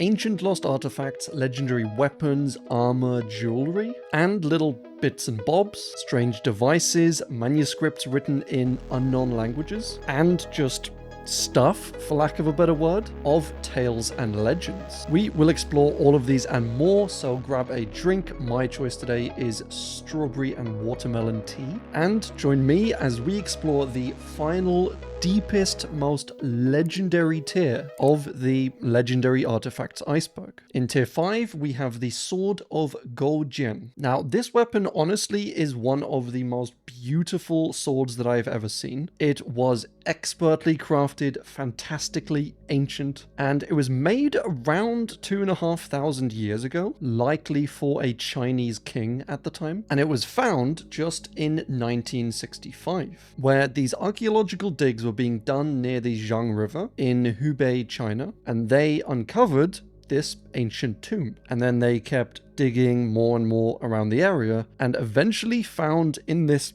Ancient lost artifacts, legendary weapons, armor, jewelry, and little bits and bobs, strange devices, manuscripts written in unknown languages, and just stuff, for lack of a better word, of tales and legends. We will explore all of these and more, so grab a drink. My choice today is strawberry and watermelon tea, and join me as we explore the final, deepest, most legendary tier of the legendary artifacts iceberg. In tier 5, we have the Sword of Goujian. Now, this weapon honestly is one of the most beautiful swords that I've ever seen. It was expertly crafted, fantastically ancient, and it was made around 2,500 years ago, likely for a Chinese king at the time, and it was found just in 1965, where these archaeological digs were being done near the Zhang River in Hubei, China, and they uncovered this ancient tomb. And then they kept digging more and more around the area and eventually found in this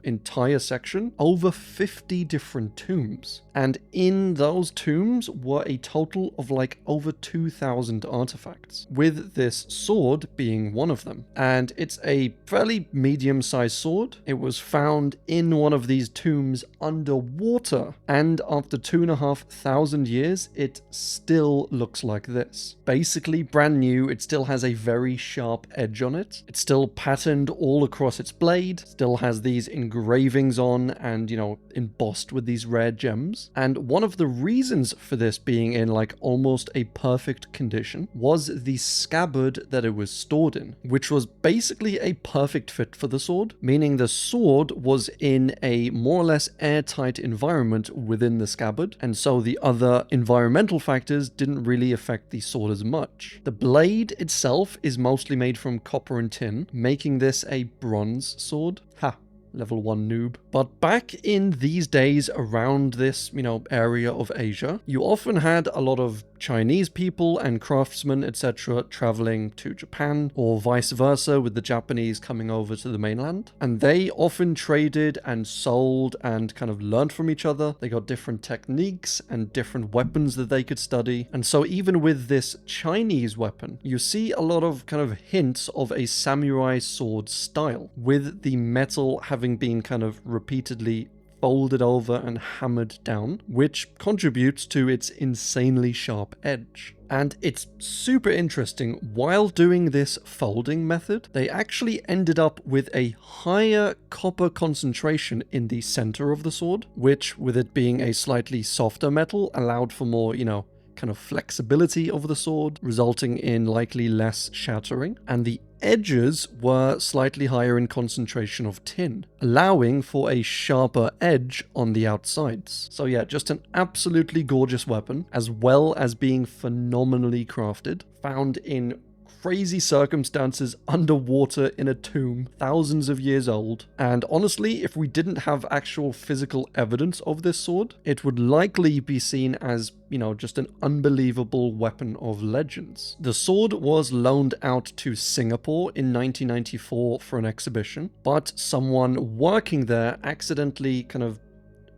entire section over 50 different tombs. And in those tombs were a total of like over 2,000 artifacts, with this sword being one of them. And it's a fairly medium-sized sword. It was found in one of these tombs underwater, and after 2,500 years, it still looks like this. Basically brand new. It still has a very sharp edge on it. It's still patterned all across its blade, still has these engravings on and, embossed with these rare gems. And one of the reasons for this being in like almost a perfect condition was the scabbard that it was stored in, which was basically a perfect fit for the sword, meaning the sword was in a more or less airtight environment within the scabbard, and so the other environmental factors didn't really affect the sword as much. The blade itself is mostly made from copper and tin, making this a bronze sword. Ha! Level 1 noob. But back in these days around this, area of Asia, you often had a lot of Chinese people and craftsmen, etc., traveling to Japan, or vice versa, with the Japanese coming over to the mainland. And they often traded and sold and kind of learned from each other. They got different techniques and different weapons that they could study. And so even with this Chinese weapon, you see a lot of kind of hints of a samurai sword style, with the metal having been kind of repeatedly folded over and hammered down, which contributes to its insanely sharp edge. And it's super interesting, while doing this folding method, they actually ended up with a higher copper concentration in the center of the sword, which, with it being a slightly softer metal, allowed for more, kind of flexibility of the sword, resulting in likely less shattering. And the edges were slightly higher in concentration of tin, allowing for a sharper edge on the outsides. So yeah, just an absolutely gorgeous weapon, as well as being phenomenally crafted, found in crazy circumstances underwater in a tomb, thousands of years old. And honestly, if we didn't have actual physical evidence of this sword, it would likely be seen as, just an unbelievable weapon of legends. The sword was loaned out to Singapore in 1994 for an exhibition, but someone working there accidentally kind of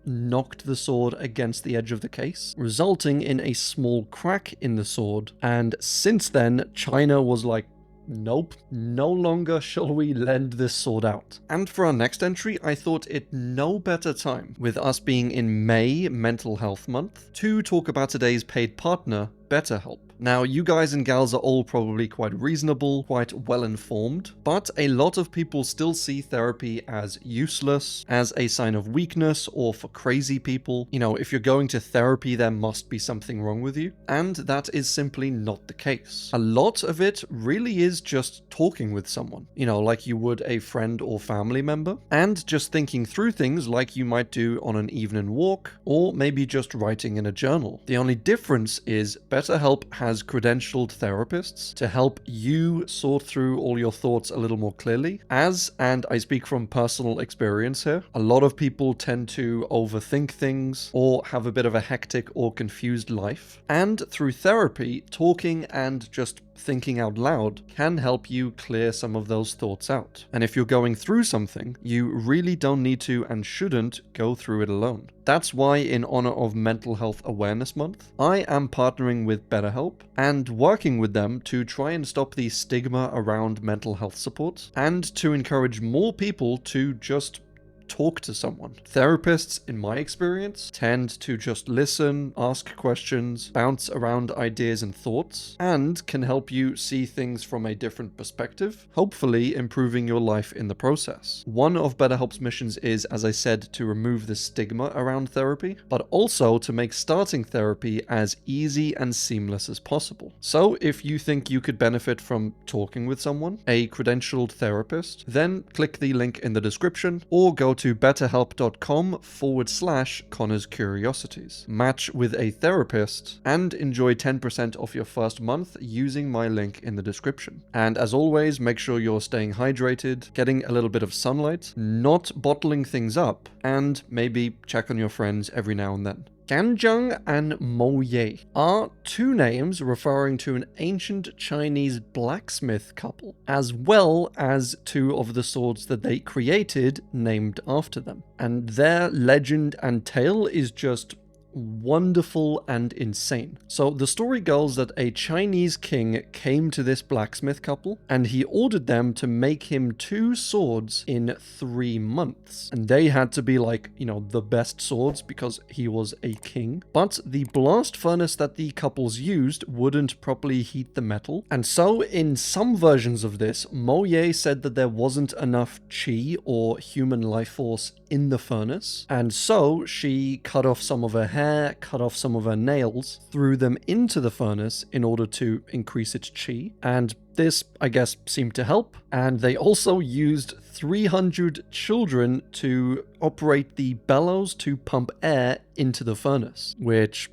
knocked the sword against the edge of the case, resulting in a small crack in the sword. And since then, China was like, nope, no longer shall we lend this sword out. And for our next entry, I thought it no better time, with us being in May, Mental Health Month, to talk about today's paid partner, BetterHelp. Now, you guys and gals are all probably quite reasonable, quite well-informed, but a lot of people still see therapy as useless, as a sign of weakness, or for crazy people. If you're going to therapy, there must be something wrong with you, and that is simply not the case. A lot of it really is just talking with someone, like you would a friend or family member, and just thinking through things like you might do on an evening walk, or maybe just writing in a journal. The only difference is BetterHelp has credentialed therapists to help you sort through all your thoughts a little more clearly. And I speak from personal experience here, a lot of people tend to overthink things or have a bit of a hectic or confused life. And through therapy, talking and just thinking out loud can help you clear some of those thoughts out. And if you're going through something, you really don't need to and shouldn't go through it alone. That's why, in honor of Mental Health Awareness Month, I am partnering with BetterHelp and working with them to try and stop the stigma around mental health support and to encourage more people to just talk to someone. Therapists, in my experience, tend to just listen, ask questions, bounce around ideas and thoughts, and can help you see things from a different perspective, hopefully improving your life in the process. One of BetterHelp's missions is, as I said, to remove the stigma around therapy, but also to make starting therapy as easy and seamless as possible. So if you think you could benefit from talking with someone, a credentialed therapist, then click the link in the description or go to betterhelp.com/Connor's Curiosities. Match with a therapist and enjoy 10% off your first month using my link in the description. And as always, make sure you're staying hydrated, getting a little bit of sunlight, not bottling things up, and maybe check on your friends every now and then. Ganjang and Moye are two names referring to an ancient Chinese blacksmith couple, as well as two of the swords that they created named after them. And their legend and tale is just wonderful and insane. So the story goes that a Chinese king came to this blacksmith couple and he ordered them to make him two swords in 3 months. And they had to be like, the best swords because he was a king. But the blast furnace that the couples used wouldn't properly heat the metal. And so in some versions of this, Moye said that there wasn't enough qi or human life force in the furnace. And so she cut off some of her hair, cut off some of her nails, threw them into the furnace in order to increase its chi, and this, I guess, seemed to help. And they also used 300 children to operate the bellows to pump air into the furnace, which,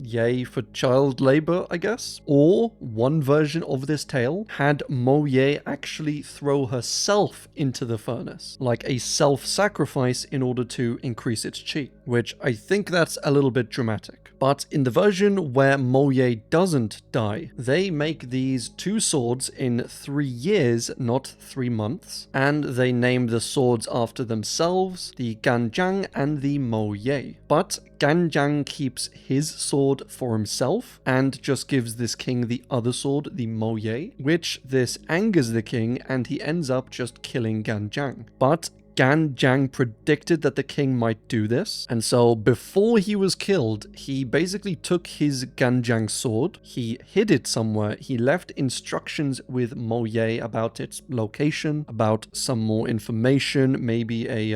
yay for child labor, I guess. Or one version of this tale had Moye actually throw herself into the furnace, like a self-sacrifice in order to increase its chi, which I think that's a little bit dramatic. But in the version where Moye doesn't die, they make these two swords in 3 years, not 3 months, and they name the swords after themselves, the Ganjang and the Moye. But Ganjang keeps his sword for himself and just gives this king the other sword, the Moye, which this angers the king and he ends up just killing Ganjang. But Ganjang predicted that the king might do this, and so before he was killed, he basically took his Ganjang sword, he hid it somewhere, he left instructions with Moye about its location, about some more information, maybe a,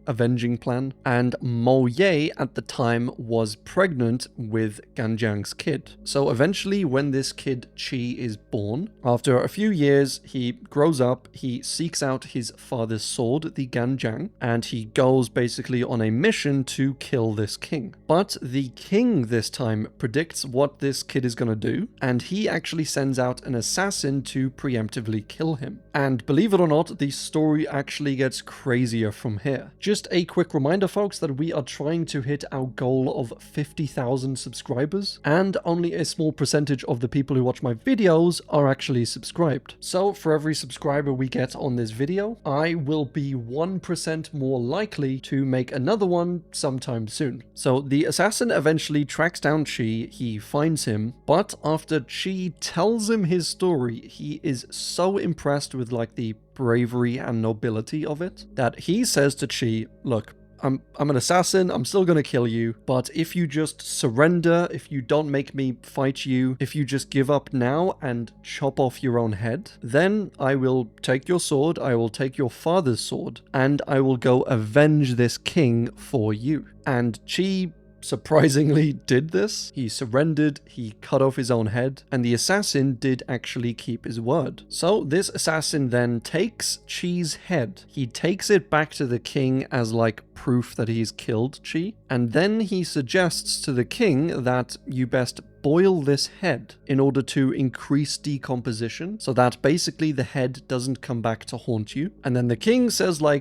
avenging plan, and Moye at the time was pregnant with Ganjang's kid. So eventually when this kid Chi is born, after a few years, he grows up, he seeks out his father's sword, the Ganjang, and he goes basically on a mission to kill this king. But the king this time predicts what this kid is going to do, and he actually sends out an assassin to preemptively kill him. And believe it or not, the story actually gets crazier from here. Just a quick reminder, folks, that we are trying to hit our goal of 50,000 subscribers, and only a small percentage of the people who watch my videos are actually subscribed. So for every subscriber we get on this video, I will be 1% more likely to make another one sometime soon. So the assassin eventually tracks down Chi, he finds him, but after Chi tells him his story, he is so impressed with the bravery and nobility of it that he says to Chi, look, I'm an assassin, I'm still gonna kill you, but if you just surrender, if you don't make me fight you, if you just give up now and chop off your own head, then I will take your sword, I will take your father's sword, and I will go avenge this king for you. And Chi surprisingly did this. He surrendered, he cut off his own head, and the assassin did actually keep his word. So this assassin then takes Chi's head, he takes it back to the king as proof that he's killed Chi, and then he suggests to the king that you best boil this head in order to increase decomposition so that basically the head doesn't come back to haunt you. And then the king says yeah,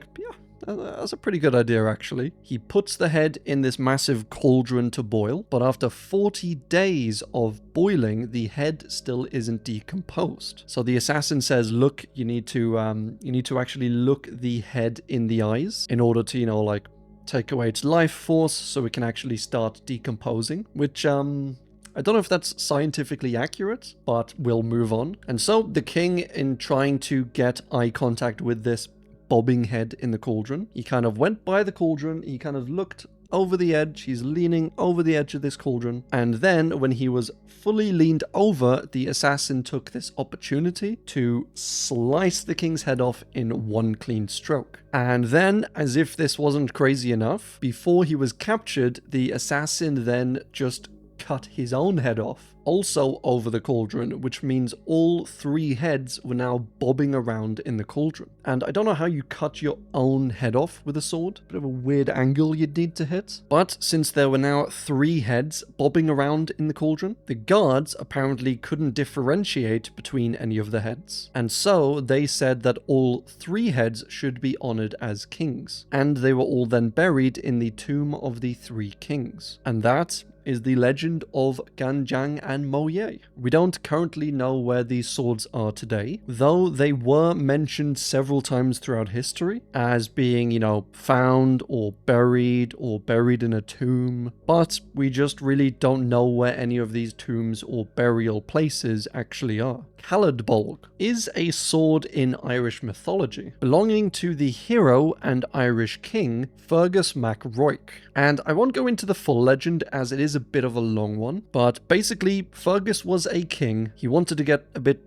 That's a pretty good idea, actually. He puts the head in this massive cauldron to boil, but after 40 days of boiling, the head still isn't decomposed. So the assassin says, look, you need to actually look the head in the eyes in order to, like, take away its life force so it can actually start decomposing, which, I don't know if that's scientifically accurate, but we'll move on. And so the king, in trying to get eye contact with this bobbing head in the cauldron, he kind of went by the cauldron, he kind of looked over the edge, he's leaning over the edge of this cauldron, and then when he was fully leaned over, the assassin took this opportunity to slice the king's head off in one clean stroke. And then, as if this wasn't crazy enough, before he was captured, the assassin then just cut his own head off, also over the cauldron, which means all 3 heads were now bobbing around in the cauldron. And I don't know how you cut your own head off with a sword, bit of a weird angle you'd need to hit. But since there were now 3 heads bobbing around in the cauldron, the guards apparently couldn't differentiate between any of the heads. And so they said that all 3 heads should be honored as kings. And they were all then buried in the tomb of the 3 kings. And that is the legend of Nanjing and Moye. We don't currently know where these swords are today, though they were mentioned several times throughout history as being, found or buried in a tomb, but we just really don't know where any of these tombs or burial places actually are. Caladbolg is a sword in Irish mythology, belonging to the hero and Irish king Fergus mac Roich. And I won't go into the full legend as it is a bit of a long one, but basically Fergus was a king. He wanted to get a bit,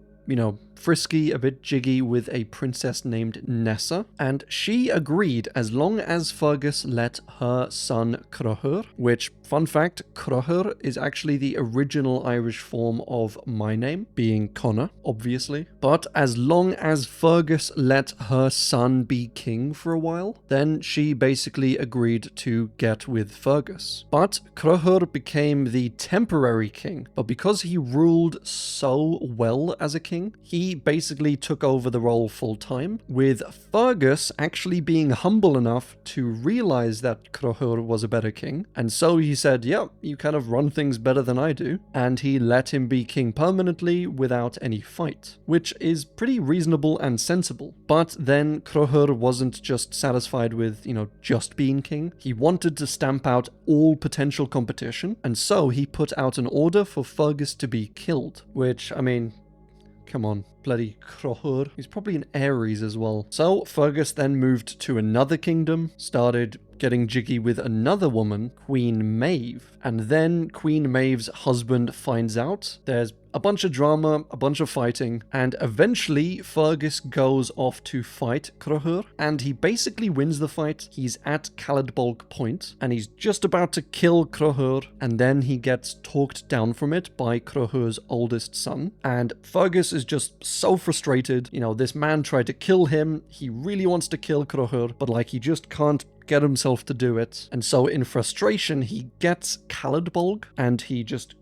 frisky, a bit jiggy with a princess named Nessa, and she agreed as long as Fergus let her son Cruthur, which, fun fact, Cruthur is actually the original Irish form of my name, being Connor, obviously, but as long as Fergus let her son be king for a while, then she basically agreed to get with Fergus. But Cruthur became the temporary king, but because he ruled so well as a king, he basically took over the role full time, with Fergus actually being humble enough to realize that Cruthur was a better king, and so he said, yeah, you kind of run things better than I do, and he let him be king permanently without any fight, which is pretty reasonable and sensible. But then Cruthur wasn't just satisfied with, just being king, he wanted to stamp out all potential competition, and so he put out an order for Fergus to be killed, which, come on, bloody Cruthur. He's probably an Aries as well. So Fergus then moved to another kingdom, started getting jiggy with another woman, Queen Maeve. And then Queen Maeve's husband finds out. There's a bunch of drama, a bunch of fighting, and eventually Fergus goes off to fight Cruthur, and he basically wins the fight. He's at Caladbolg Point, and he's just about to kill Cruthur, and then he gets talked down from it by Cruthur's oldest son, and Fergus is just so frustrated. This man tried to kill him, he really wants to kill Cruthur, but he just can't get himself to do it, and so in frustration he gets Caladbolg, and he just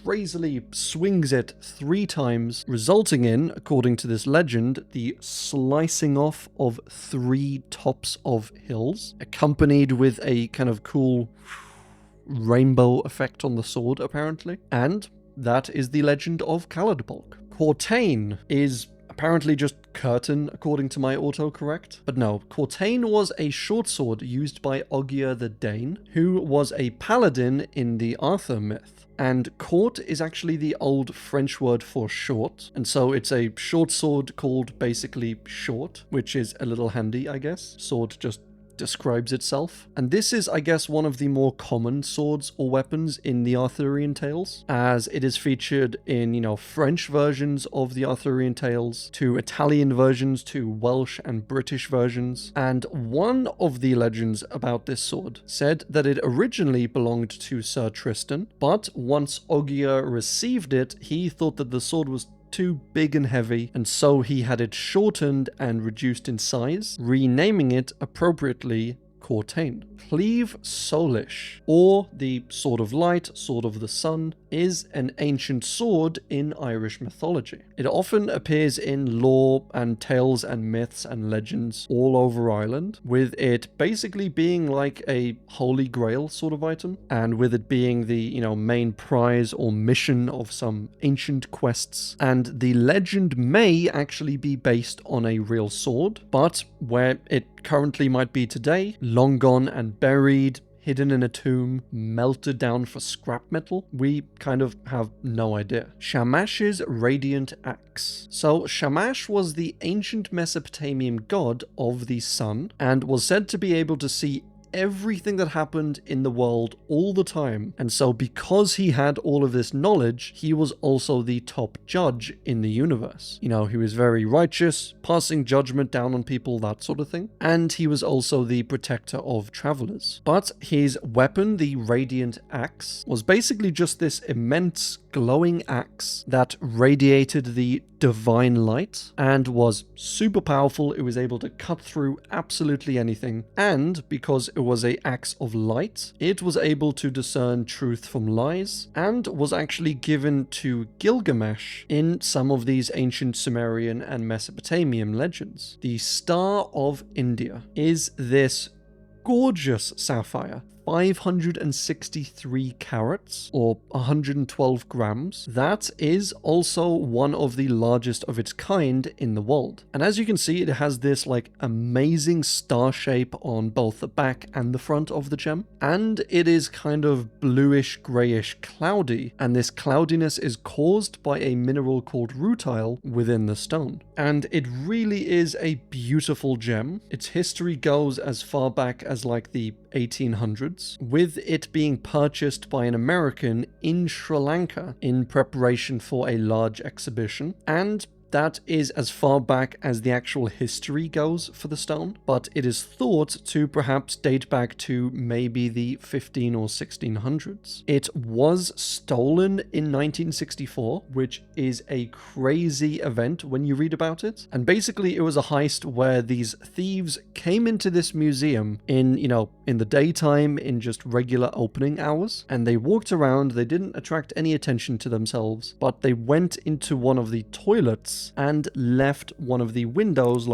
crazily swings it 3 times, resulting in, according to this legend, the slicing off of 3 tops of hills, accompanied with a kind of cool rainbow effect on the sword, apparently. And that is the legend of Caladbolg. Cortain is apparently just curtain, according to my autocorrect. But no, Cortain was a short sword used by Ogier the Dane, who was a paladin in the Arthur myth. And court is actually the old French word for short, and so it's a short sword called basically short, which is a little handy, I guess. Sword just describes itself. And this is, I guess, one of the more common swords or weapons in the Arthurian tales, as it is featured in, French versions of the Arthurian tales, to Italian versions, to Welsh and British versions. And one of the legends about this sword said that it originally belonged to Sir Tristan, but once Ogier received it, he thought that the sword was too big and heavy, and so he had it shortened and reduced in size, renaming it appropriately Cortain. Claíomh Solais, or the Sword of Light, Sword of the Sun, is an ancient sword in Irish mythology. It often appears in lore and tales and myths and legends all over Ireland, with it basically being like a holy grail sort of item, and with it being the, main prize or mission of some ancient quests. And the legend may actually be based on a real sword, but where it currently might be today, long gone and buried, hidden in a tomb, melted down for scrap metal, we kind of have no idea. Shamash's Radiant Axe. So Shamash was the ancient Mesopotamian god of the sun, and was said to be able to see everything that happened in the world all the time. And so because he had all of this knowledge, he was also the top judge in the universe. He was very righteous, passing judgment down on people, that sort of thing. And he was also the protector of travelers. But his weapon, the Radiant Axe, was basically just this immense glowing axe that radiated the divine light and was super powerful. It was able to cut through absolutely anything, and because it was an axe of light, it was able to discern truth from lies, and was actually given to Gilgamesh in some of these ancient Sumerian and Mesopotamian legends. The Star of India is this gorgeous sapphire, 563 carats, or 112 grams. That is also one of the largest of its kind in the world. And as you can see, it has this amazing star shape on both the back and the front of the gem. And it is kind of bluish, grayish, cloudy. And this cloudiness is caused by a mineral called rutile within the stone. And it really is a beautiful gem. Its history goes as far back as the 1800s, with it being purchased by an American in Sri Lanka in preparation for a large exhibition, and that is as far back as the actual history goes for the stone, but it is thought to perhaps date back to maybe the 15 or 1600s. It was stolen in 1964, which is a crazy event when you read about it. And basically it was a heist where these thieves came into this museum in, in the daytime, in just regular opening hours, and they walked around. They didn't attract any attention to themselves, but they went into one of the toilets and left one of the windows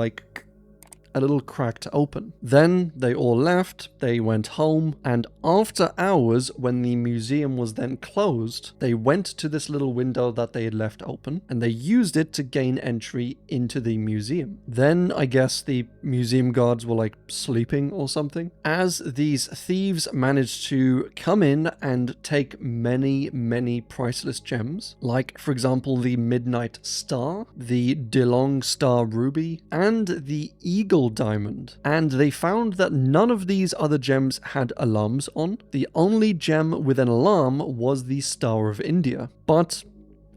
a little cracked open. Then they all left, they went home, and after hours, when the museum was then closed, they went to this little window that they had left open, and they used it to gain entry into the museum. Then I guess the museum guards were sleeping or something, as these thieves managed to come in and take many, many priceless gems, for example the Midnight Star, the DeLong Star Ruby, and the Eagle Diamond. And they found that none of these other gems had alarms on. The only gem with an alarm was the Star of India, but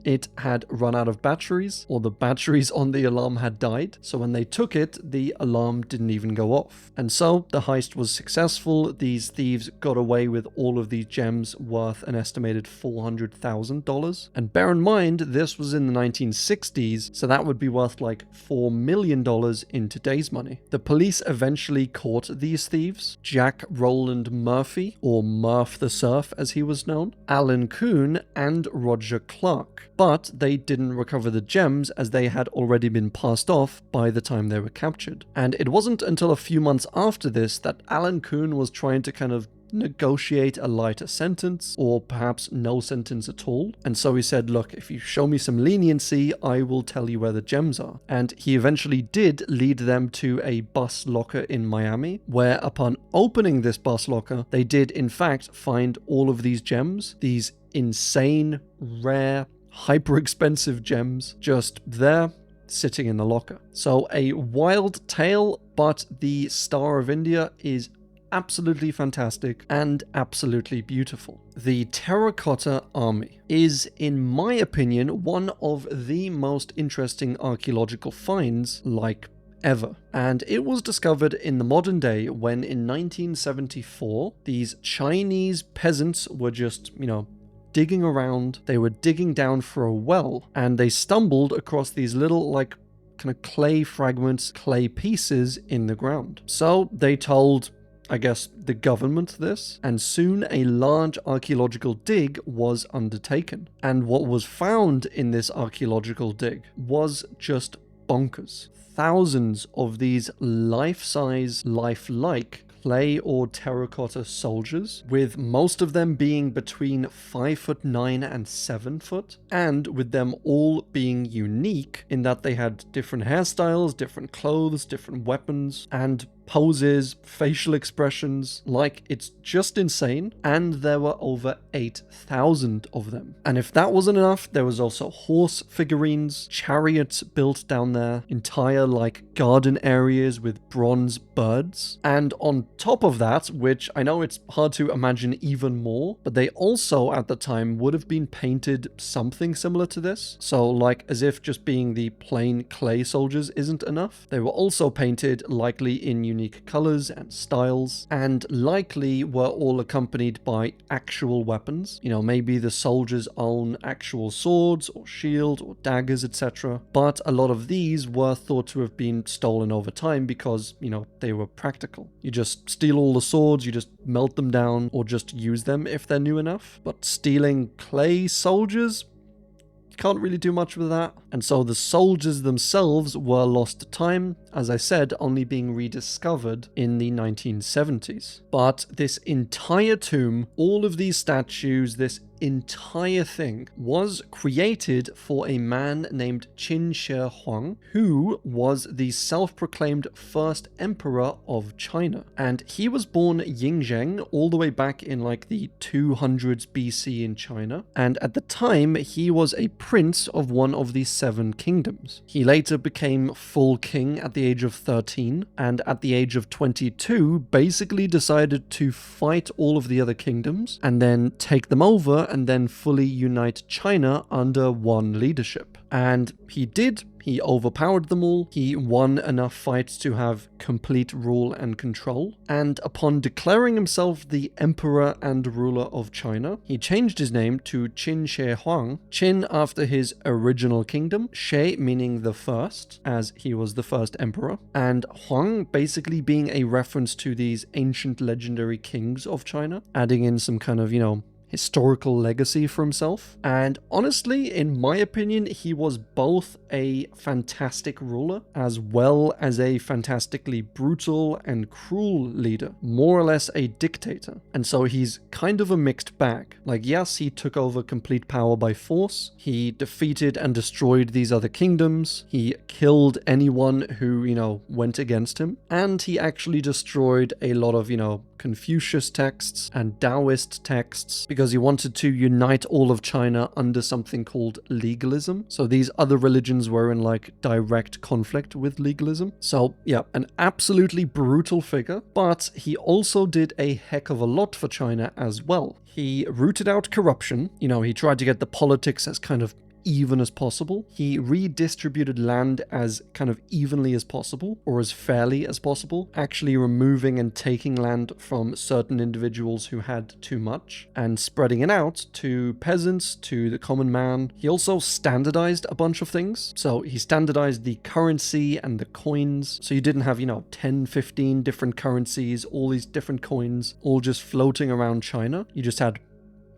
it had run out of batteries, or the batteries on the alarm had died. So when they took it, the alarm didn't even go off. And so the heist was successful. These thieves got away with all of these gems worth an estimated $400,000. And bear in mind, this was in the 1960s, so that would be worth $4 million in today's money. The police eventually caught these thieves: Jack Roland Murphy, or Murph the Surf as he was known, Alan Kuhn, and Roger Clark. But they didn't recover the gems, as they had already been passed off by the time they were captured. And it wasn't until a few months after this that Alan Kuhn was trying to kind of negotiate a lighter sentence, or perhaps no sentence at all. And so he said, look, if you show me some leniency, I will tell you where the gems are. And he eventually did lead them to a bus locker in Miami, where upon opening this bus locker, they did in fact find all of these gems, these insane, rare, hyper expensive gems, just there sitting in the locker. So a wild tale, but the Star of India is absolutely fantastic and absolutely beautiful. The Terracotta Army is, in my opinion, one of the most interesting archaeological finds ever. And it was discovered in the modern day when in 1974, these Chinese peasants were just, digging around. They were digging down for a well, and they stumbled across these little kind of clay fragments, clay pieces in the ground. So they told I guess, the government this, and soon a large archaeological dig was undertaken. And what was found in this archaeological dig was just bonkers. Thousands of these life-size, lifelike clay or terracotta soldiers, with most of them being between 5'9" and 7 foot, and with them all being unique in that they had different hairstyles, different clothes, different weapons, and poses, facial expressions. Like, it's just insane. And there were over 8,000 of them. And if that wasn't enough, there was also horse figurines, chariots built down there, entire like garden areas with bronze birds. And on top of that, which I know it's hard to imagine even more, but they also at the time would have been painted something similar to this. So like, as if just being the plain clay soldiers isn't enough, they were also painted likely in unique colors and styles, and likely were all accompanied by actual weapons. You know, maybe the soldiers own actual swords or shield or daggers, etc. But a lot of these were thought to have been stolen over time because, you know, they were practical. You just steal all the swords, you just melt them down, or just use them if they're new enough. But stealing clay soldiers? Can't really do much with that. And so the soldiers themselves were lost to time, as I said, only being rediscovered in the 1970s. But this entire tomb, all of these statues, this entire thing was created for a man named Qin Shi Huang, who was the self-proclaimed first emperor of China. And he was born Yingzheng all the way back in like the 200s BC in China. And at the time, he was a prince of one of the 7 kingdoms. He later became full king at the age of 13, and at the age of 22, basically decided to fight all of the other kingdoms and then take them over and then fully unite China under one leadership. And he did. He overpowered them all. He won enough fights to have complete rule and control. And upon declaring himself the emperor and ruler of China, he changed his name to Qin Shi Huang. Qin after his original kingdom, Shi meaning the first, as he was the first emperor, and Huang basically being a reference to these ancient legendary kings of China, adding in some kind of, you know, historical legacy for himself. And honestly, in my opinion, he was both a fantastic ruler as well as a fantastically brutal and cruel leader, more or less a dictator. And so he's kind of a mixed bag. Like, yes, he took over complete power by force, he defeated and destroyed these other kingdoms, he killed anyone who, you know, went against him, and he actually destroyed a lot of, you know, Confucius texts and Taoist texts because he wanted to unite all of China under something called legalism. So these other religions were in like direct conflict with legalism. So yeah, an absolutely brutal figure, but he also did a heck of a lot for China as well. He rooted out corruption. You know, he tried to get the politics as kind of even as possible. He redistributed land as kind of evenly as possible, or as fairly as possible, actually removing and taking land from certain individuals who had too much and spreading it out to peasants, to the common man. He also standardized a bunch of things. So he standardized the currency and the coins. So you didn't have, you know, 10, 15 different currencies, all these different coins, all just floating around China. You just had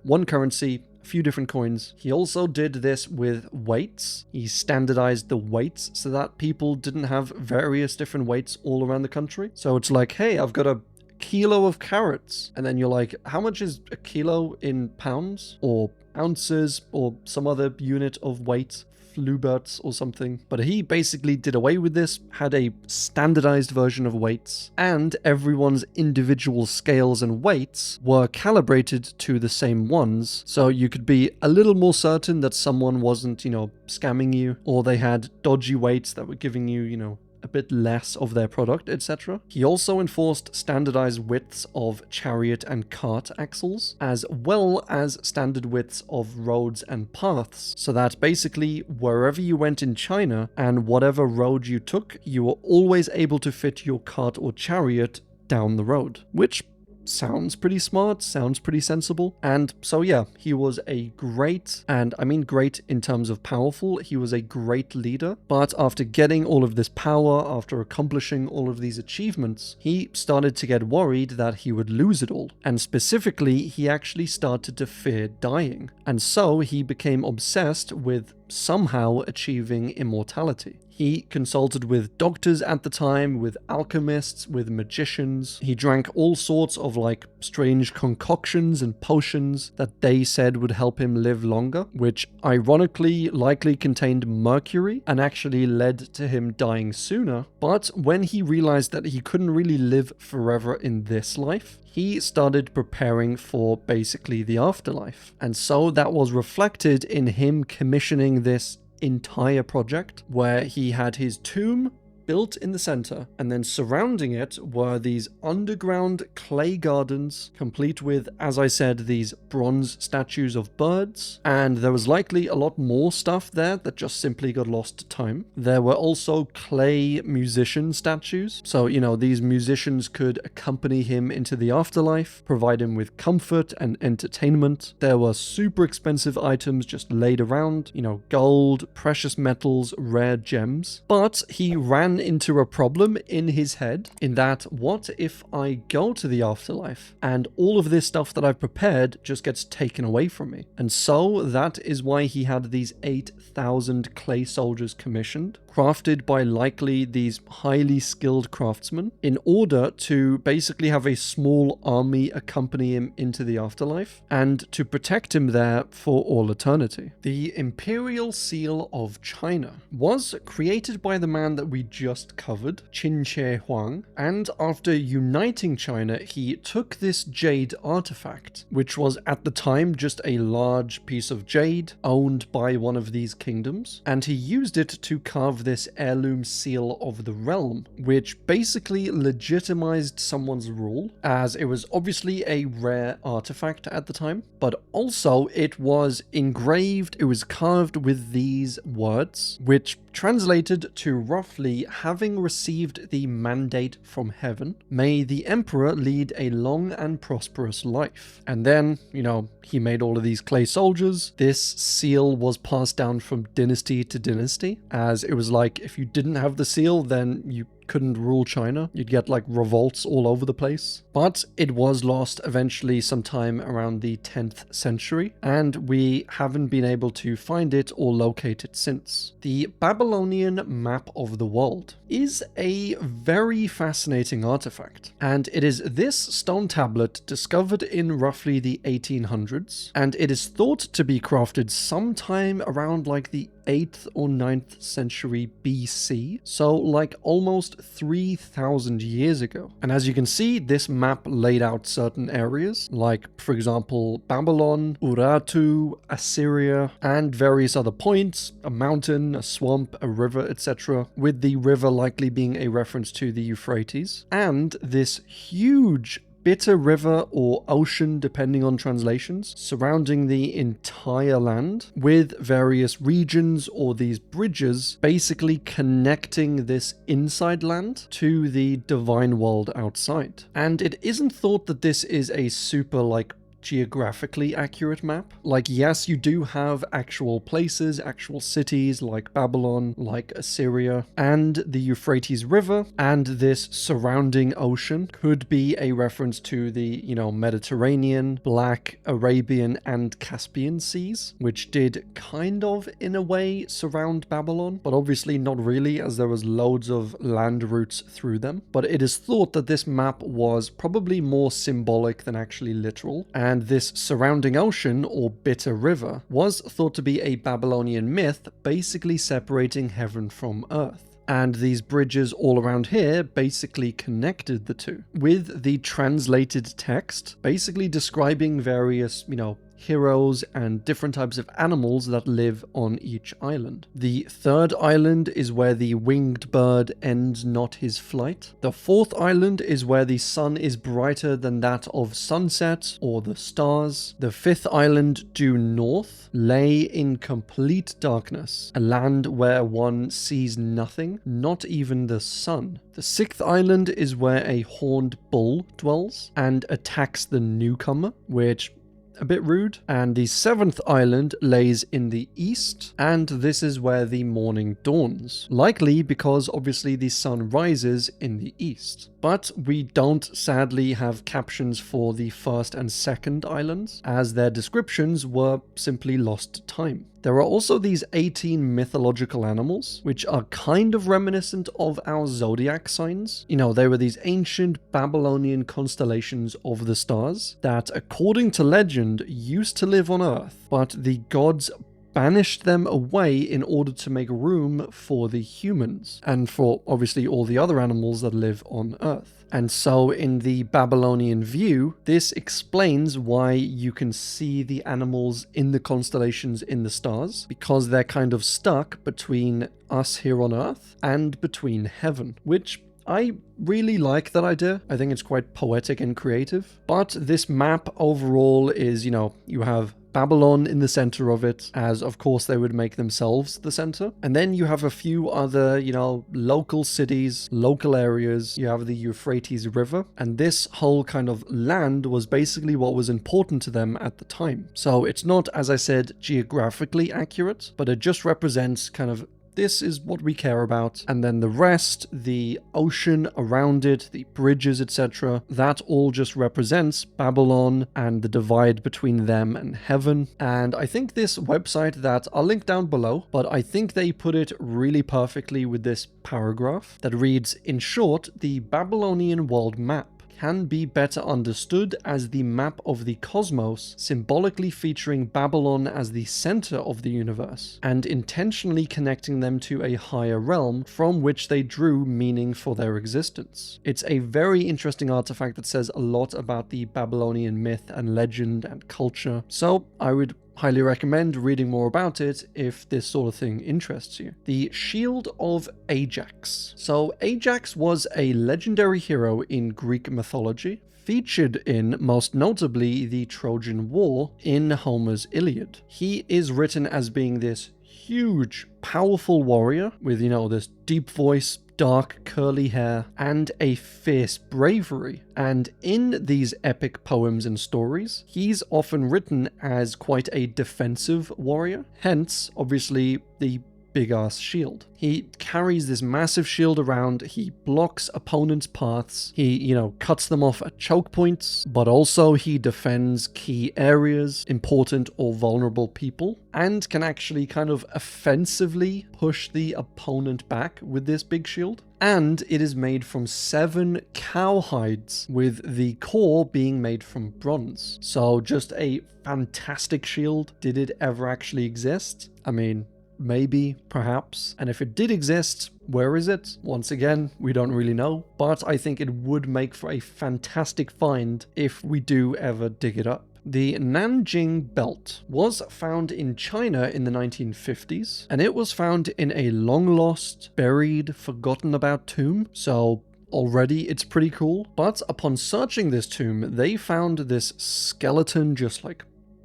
one currency, few different coins. He also did this with weights. He standardized the weights so that people didn't have various different weights all around the country. So it's like, hey, I've got a kilo of carrots. And then you're like, how much is a kilo in pounds or ounces or some other unit of weight? Ulfberht or something. But he basically did away with this, had a standardized version of weights, and everyone's individual scales and weights were calibrated to the same ones, so you could be a little more certain that someone wasn't, you know, scamming you, or they had dodgy weights that were giving you, you know, a bit less of their product, etc. He also enforced standardized widths of chariot and cart axles, as well as standard widths of roads and paths, so that basically wherever you went in China and whatever road you took, you were always able to fit your cart or chariot down the road, which sounds pretty smart, sounds pretty sensible. And so yeah, he was a great, and I mean great in terms of powerful, he was a great leader. But after getting all of this power, after accomplishing all of these achievements, he started to get worried that he would lose it all. And specifically, he actually started to fear dying. And so he became obsessed with somehow achieving immortality. He consulted with doctors at the time, with alchemists, with magicians. He drank all sorts of like strange concoctions and potions that they said would help him live longer, which ironically likely contained mercury and actually led to him dying sooner. But when he realized that he couldn't really live forever in this life, he started preparing for basically the afterlife. And so that was reflected in him commissioning this entire project where he had his tomb built in the center, and then surrounding it were these underground clay gardens, complete with, as I said, these bronze statues of birds, and there was likely a lot more stuff there that just simply got lost to time. There were also clay musician statues, so, you know, these musicians could accompany him into the afterlife, provide him with comfort and entertainment. There were super expensive items just laid around, you know, gold, precious metals, rare gems, but he ran into a problem in his head in that, what if I go to the afterlife and all of this stuff that I've prepared just gets taken away from me? And so that is why he had these 8,000 clay soldiers commissioned, crafted by likely these highly skilled craftsmen, in order to basically have a small army accompany him into the afterlife and to protect him there for all eternity. The Imperial Seal of China was created by the man that we just covered, Qin Shi Huang, and after uniting China, he took this jade artifact, which was at the time just a large piece of jade owned by one of these kingdoms, and he used it to carve this heirloom seal of the realm, which basically legitimized someone's rule, as it was obviously a rare artifact at the time, but also it was engraved, it was carved with these words, which translated to roughly, having received the mandate from heaven, may the emperor lead a long and prosperous life. And then, you know, he made all of these clay soldiers. This seal was passed down from dynasty to dynasty, as it was like, if you didn't have the seal, then you couldn't rule China. You'd get like revolts all over the place. But it was lost eventually sometime around the 10th century, and we haven't been able to find it or locate it since. The Babylonian Map of the World is a very fascinating artifact, and it is this stone tablet discovered in roughly the 1800s, and it is thought to be crafted sometime around like the 8th or 9th century BC, so like almost 3,000 years ago. And as you can see, this map laid out certain areas, like for example Babylon, Urartu, Assyria, and various other points, a mountain, a swamp, a river, etc., with the river likely being a reference to the Euphrates, and this huge bitter river or ocean, depending on translations, surrounding the entire land, with various regions or these bridges basically connecting this inside land to the divine world outside. And it isn't thought that this is a super like geographically accurate map. Like, yes, you do have actual places, actual cities like Babylon, like Assyria, and the Euphrates River, and this surrounding ocean could be a reference to the, you know, Mediterranean, Black, Arabian, and Caspian seas, which did kind of, in a way, surround Babylon, but obviously not really, as there was loads of land routes through them. But it is thought that this map was probably more symbolic than actually literal, and this surrounding ocean, or bitter river, was thought to be a Babylonian myth, basically separating heaven from earth. And these bridges all around here basically connected the two, with the translated text basically describing various, you know, heroes, and different types of animals that live on each island. The third island is where the winged bird ends not his flight. The fourth island is where the sun is brighter than that of sunset or the stars. The fifth island, due north, lay in complete darkness, a land where one sees nothing, not even the sun. The sixth island is where a horned bull dwells and attacks the newcomer, which a bit rude. And the seventh island lays in the east, and this is where the morning dawns, likely because obviously the sun rises in the east. But we don't sadly have captions for the first and second islands, as their descriptions were simply lost to time. There are also these 18 mythological animals, which are kind of reminiscent of our zodiac signs. You know, they were these ancient Babylonian constellations of the stars that, according to legend, used to live on Earth, but the gods banished them away in order to make room for the humans and for obviously all the other animals that live on Earth. And so in the Babylonian view, this explains why you can see the animals in the constellations in the stars, because they're kind of stuck between us here on Earth and between heaven, which I really like that idea. I think it's quite poetic and creative. But this map overall is, you know, you have Babylon in the center of it, as of course they would make themselves the center. And then you have a few other, you know, local cities, local areas. You have the Euphrates River, and this whole kind of land was basically what was important to them at the time. So it's not, as I said, geographically accurate, but it just represents kind of this is what we care about. And then the rest, the ocean around it, the bridges, etc., that all just represents Babylon and the divide between them and heaven. And I think this website that I'll link down below, but I think they put it really perfectly with this paragraph that reads, in short, the Babylonian world map can be better understood as the map of the cosmos, symbolically featuring Babylon as the center of the universe, and intentionally connecting them to a higher realm from which they drew meaning for their existence. It's a very interesting artifact that says a lot about the Babylonian myth and legend and culture, so I would highly recommend reading more about it if this sort of thing interests you. The Shield of Ajax. So Ajax was a legendary hero in Greek mythology, featured in, most notably, the Trojan War in Homer's Iliad. He is written as being this huge, powerful warrior with, you know, this deep voice, dark curly hair, and a fierce bravery. And in these epic poems and stories, he's often written as quite a defensive warrior, hence obviously the big-ass shield. He carries this massive shield around, he blocks opponents' paths, he, you know, cuts them off at choke points, but also he defends key areas, important or vulnerable people, and can actually kind of offensively push the opponent back with this big shield. And it is made from 7 cow hides, with the core being made from bronze. So just a fantastic shield. Did it ever actually exist? I mean, maybe, perhaps. And if it did exist, where is it? Once again, we don't really know, but I think it would make for a fantastic find if we do ever dig it up. The Nanjing Belt was found in China in the 1950s, and it was found in a long-lost, buried, forgotten about tomb, so already it's pretty cool. But upon searching this tomb, they found this skeleton just like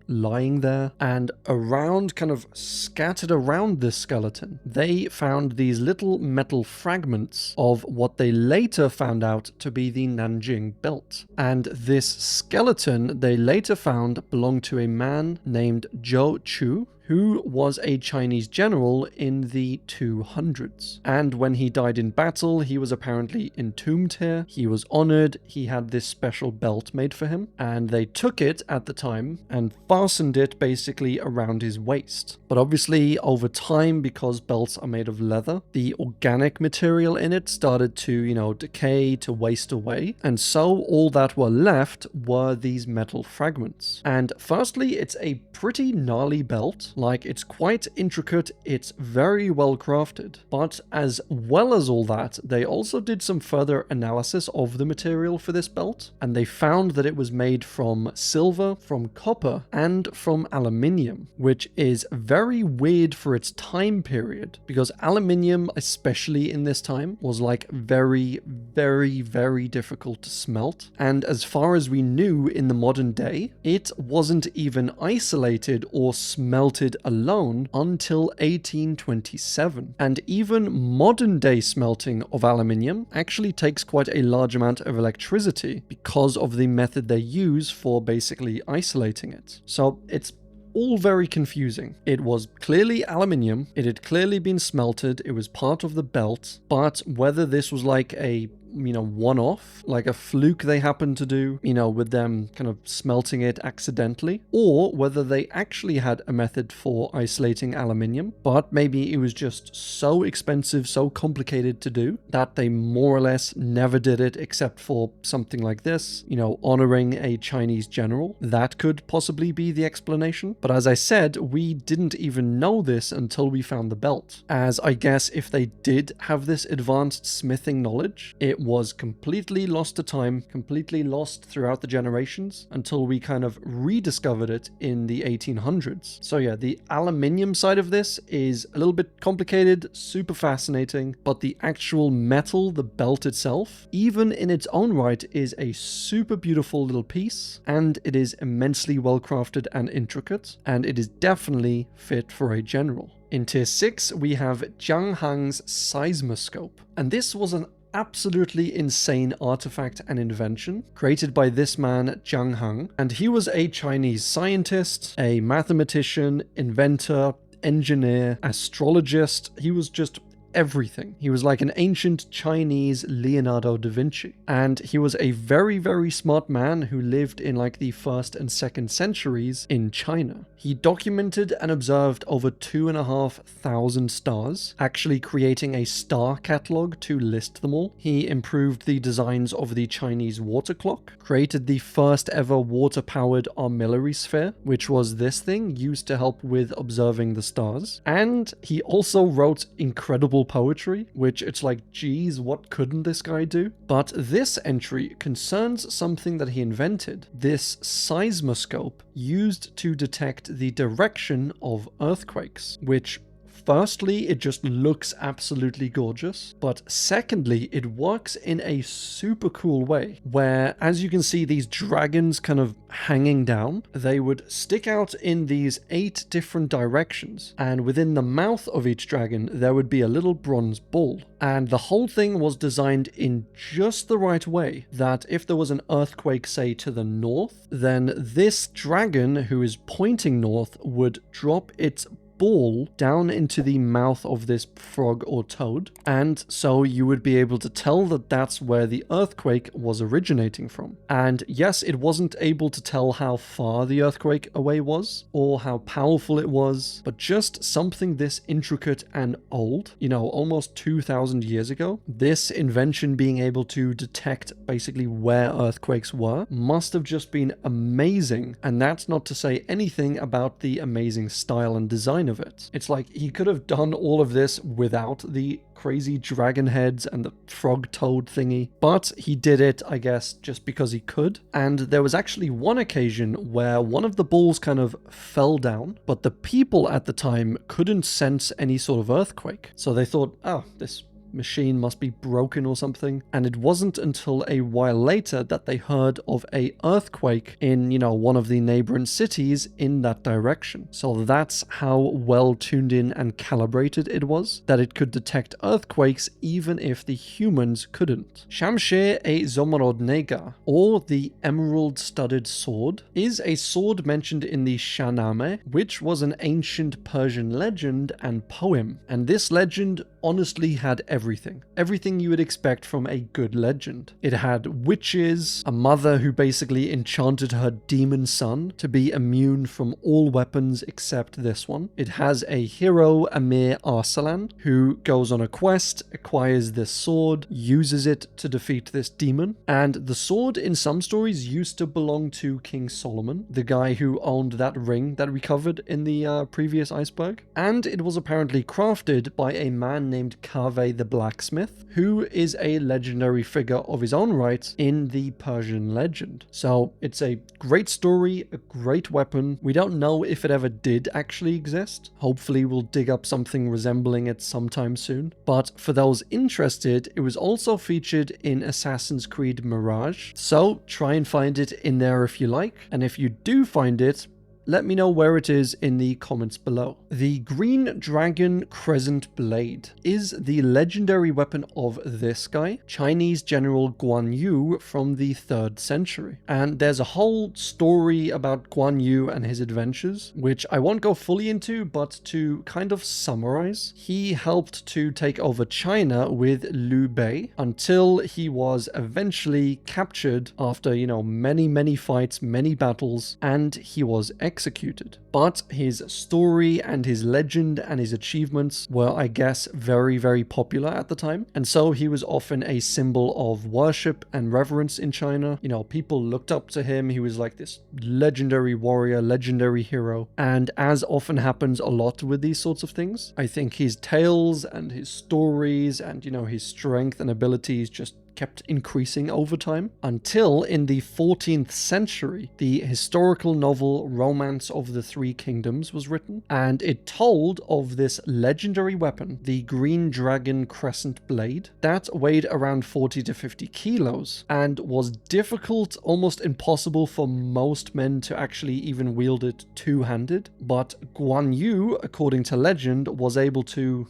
lying there, and around, kind of scattered around this skeleton, they found these little metal fragments of what they later found out to be the Nanjing Belt. And this skeleton they later found belonged to a man named Zhou Chu, who was a Chinese general in the 200s. And when he died in battle, he was apparently entombed here. He was honored. He had this special belt made for him, and they took it at the time and fastened it basically around his waist. But obviously over time, because belts are made of leather, the organic material in it started to, you know, decay, to waste away. And so all that were left were these metal fragments. And firstly, it's a pretty gnarly belt. Like, it's quite intricate, it's very well crafted. But as well as all that, they also did some further analysis of the material for this belt, and they found that it was made from silver, from copper, and from aluminium, which is very weird for its time period, because aluminium, especially in this time, was like very, very, very difficult to smelt. And as far as we knew in the modern day, it wasn't even isolated or smelted alone until 1827. And even modern day smelting of aluminium actually takes quite a large amount of electricity because of the method they use for basically isolating it. So it's all very confusing. It was clearly aluminium, it had clearly been smelted, it was part of the belt, but whether this was like a one-off, like a fluke they happened to do, with them kind of smelting it accidentally, or whether they actually had a method for isolating aluminium, but maybe it was just so expensive, so complicated to do, that they more or less never did it except for something like this, honoring a Chinese general. That could possibly be the explanation. But as I said, we didn't even know this until we found the belt, as I guess if they did have this advanced smithing knowledge, it was completely lost to time, completely lost throughout the generations, until we kind of rediscovered it in the 1800s. So yeah, the aluminium side of this is a little bit complicated, super fascinating, but the actual metal, the belt itself, even in its own right, is a super beautiful little piece, and it is immensely well crafted and intricate, and it is definitely fit for a general. In tier 6, we have Zhang Heng's Seismoscope, and this was an absolutely insane artifact and invention created by this man Zhang Heng, and he was a Chinese scientist, a mathematician, inventor, engineer, astrologist. He was just everything. He was like an ancient Chinese Leonardo da Vinci, and he was a very, very smart man who lived in like the 1st and 2nd centuries in China. He documented and observed over 2,500 stars, actually creating a star catalog to list them all. He improved the designs of the Chinese water clock, created the first ever water-powered armillary sphere, which was this thing used to help with observing the stars, and he also wrote incredible poetry, which it's like, geez, what couldn't this guy do? But this entry concerns something that he invented, this seismoscope used to detect the direction of earthquakes, which firstly, it just looks absolutely gorgeous, but secondly, it works in a super cool way, where, as you can see these dragons kind of hanging down, they would stick out in these 8 different directions, and within the mouth of each dragon, there would be a little bronze ball. And the whole thing was designed in just the right way, that if there was an earthquake, say, to the north, then this dragon who is pointing north would drop its ball down into the mouth of this frog or toad, and so you would be able to tell that that's where the earthquake was originating from. And yes, it wasn't able to tell how far the earthquake away was or how powerful it was, but just something this intricate and old, almost 2,000 years ago, this invention being able to detect basically where earthquakes were must have just been amazing. And that's not to say anything about the amazing style and design of it. It's like he could have done all of this without the crazy dragon heads and the frog toad thingy, but he did it, I guess, just because he could. And there was actually one occasion where one of the balls kind of fell down, but the people at the time couldn't sense any sort of earthquake. So they thought, oh, this machine must be broken or something. And it wasn't until a while later that they heard of a earthquake in, one of the neighboring cities in that direction. So that's how well tuned in and calibrated it was, that it could detect earthquakes even if the humans couldn't. Shamshir-e Zomorrodnegar, or the emerald-studded sword, is a sword mentioned in the Shahnameh, which was an ancient Persian legend and poem. And this legend honestly had everything. Everything you would expect from a good legend. It had witches, a mother who basically enchanted her demon son to be immune from all weapons except this one. It has a hero, Amir Arsalan, who goes on a quest, acquires this sword, uses it to defeat this demon. And the sword in some stories used to belong to King Solomon, the guy who owned that ring that we covered in the previous Iceberg. And it was apparently crafted by a man named Kaveh the blacksmith, who is a legendary figure of his own right in the Persian legend. So it's a great story, a great weapon. We don't know if it ever did actually exist. Hopefully we'll dig up something resembling it sometime soon. But for those interested, it was also featured in Assassin's Creed Mirage. So try and find it in there if you like. And if you do find it, let me know where it is in the comments below. The Green Dragon Crescent Blade is the legendary weapon of this guy, Chinese General Guan Yu from the 3rd century. And there's a whole story about Guan Yu and his adventures, which I won't go fully into, but to kind of summarize, he helped to take over China with Liu Bei until he was eventually captured after, many fights, many battles, and he was executed. But his story and his legend and his achievements were, I guess, very, very popular at the time. And so he was often a symbol of worship and reverence in China. People looked up to him. He was like this legendary warrior, legendary hero. And as often happens a lot with these sorts of things, I think his tales and his stories and, his strength and abilities just kept increasing over time until in the 14th century, the historical novel Romance of the Three Kingdoms was written, and it told of this legendary weapon, the Green Dragon Crescent Blade, that weighed around 40 to 50 kilos and was difficult, almost impossible for most men to actually even wield it two-handed. But Guan Yu, according to legend, was able to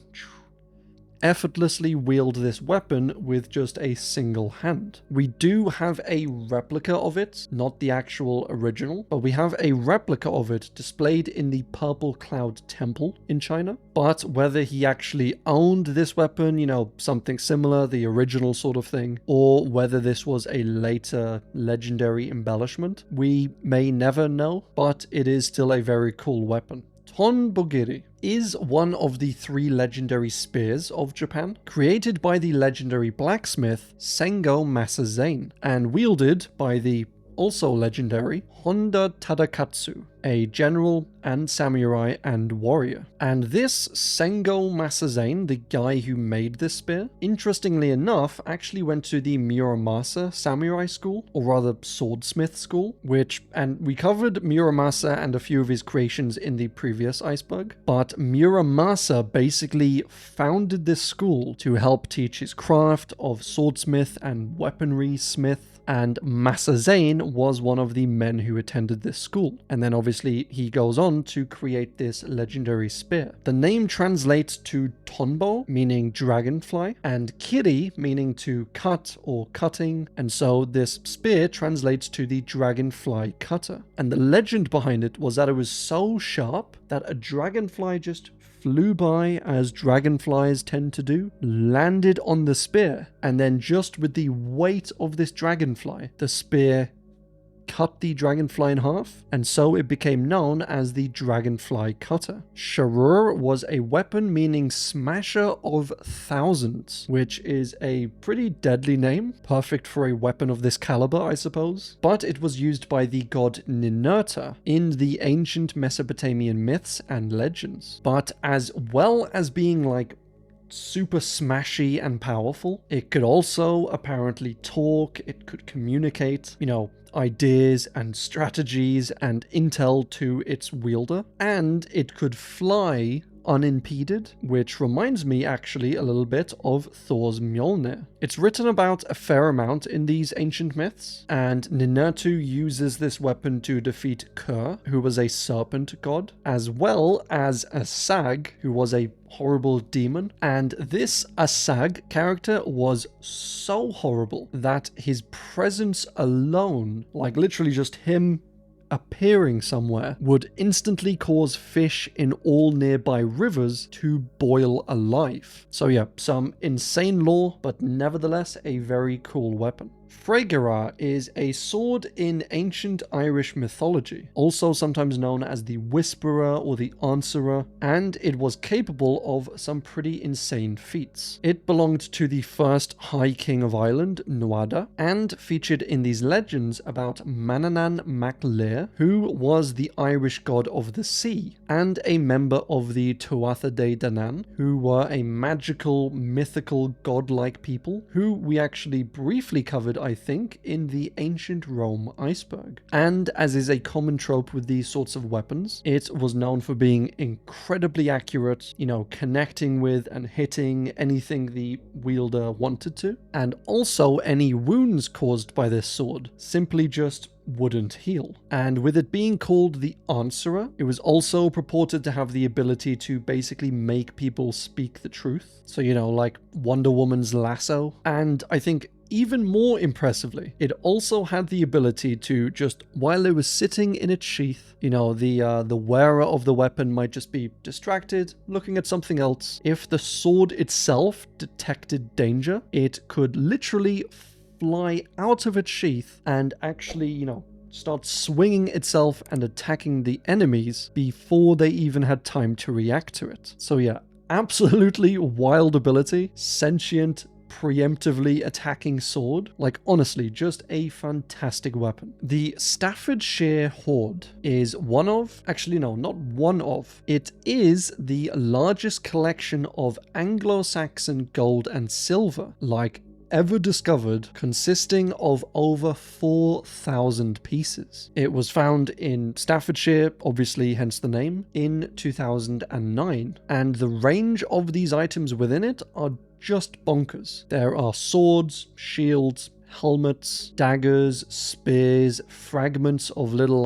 effortlessly wield this weapon with just a single hand. We do have a replica of it, not the actual original, but we have a replica of it displayed in the Purple Cloud Temple in China. But whether he actually owned this weapon, something similar, the original sort of thing, or whether this was a later legendary embellishment, we may never know, but it is still a very cool weapon. Tonbogiri is one of the 3 legendary spears of Japan, created by the legendary blacksmith Sengo Masazane, and wielded by the also legendary Honda Tadakatsu, a general and samurai and warrior. And this Sengo Masazane, the guy who made this spear, interestingly enough, actually went to the Muramasa samurai school, or rather swordsmith school, and we covered Muramasa and a few of his creations in the previous Iceberg, but Muramasa basically founded this school to help teach his craft of swordsmith and weaponry smith, and Masazane was one of the men who attended this school. And then obviously he goes on to create this legendary spear. The name translates to Tonbo, meaning dragonfly, and Kiri, meaning to cut or cutting, and so this spear translates to the dragonfly cutter. And the legend behind it was that it was so sharp that a dragonfly just flew by, as dragonflies tend to do, landed on the spear, and then just with the weight of this dragonfly, the spear cut the dragonfly in half, and so it became known as the dragonfly cutter. Sharur was a weapon meaning smasher of thousands, which is a pretty deadly name, perfect for a weapon of this caliber, I suppose. But it was used by the god Ninurta in the ancient Mesopotamian myths and legends. But as well as being like super smashy and powerful, it could also apparently talk, it could communicate, ideas and strategies and intel to its wielder, and it could fly unimpeded, which reminds me actually a little bit of Thor's Mjolnir. It's written about a fair amount in these ancient myths, and Ninurta uses this weapon to defeat Kur, who was a serpent god, as well as Asag, who was a horrible demon. And this Asag character was so horrible that his presence alone, like literally just him appearing somewhere would instantly cause fish in all nearby rivers to boil alive. So yeah, some insane lore, but nevertheless a very cool weapon. Fragarach is a sword in ancient Irish mythology, also sometimes known as the Whisperer or the Answerer, and it was capable of some pretty insane feats. It belonged to the first High King of Ireland, Nuada, and featured in these legends about Manannán mac Lir, who was the Irish god of the sea, and a member of the Tuatha Dé Danann, who were a magical, mythical, godlike people, who we actually briefly covered, I think, in the ancient Rome Iceberg. And as is a common trope with these sorts of weapons, it was known for being incredibly accurate, connecting with and hitting anything the wielder wanted to. And also any wounds caused by this sword simply just wouldn't heal. And with it being called the Answerer, it was also purported to have the ability to basically make people speak the truth. So, like Wonder Woman's lasso. And I think even more impressively, it also had the ability to just, while it was sitting in its sheath, the wearer of the weapon might just be distracted, looking at something else. If the sword itself detected danger, it could literally fly out of its sheath and actually, start swinging itself and attacking the enemies before they even had time to react to it. So yeah, absolutely wild ability, sentient, preemptively attacking sword. Like, honestly, just a fantastic weapon. The Staffordshire Hoard is it is the largest collection of Anglo-Saxon gold and silver, ever discovered, consisting of over 4,000 pieces. It was found in Staffordshire, obviously hence the name, in 2009, and the range of these items within it are just bonkers. There are swords, shields, helmets, daggers, spears, fragments of little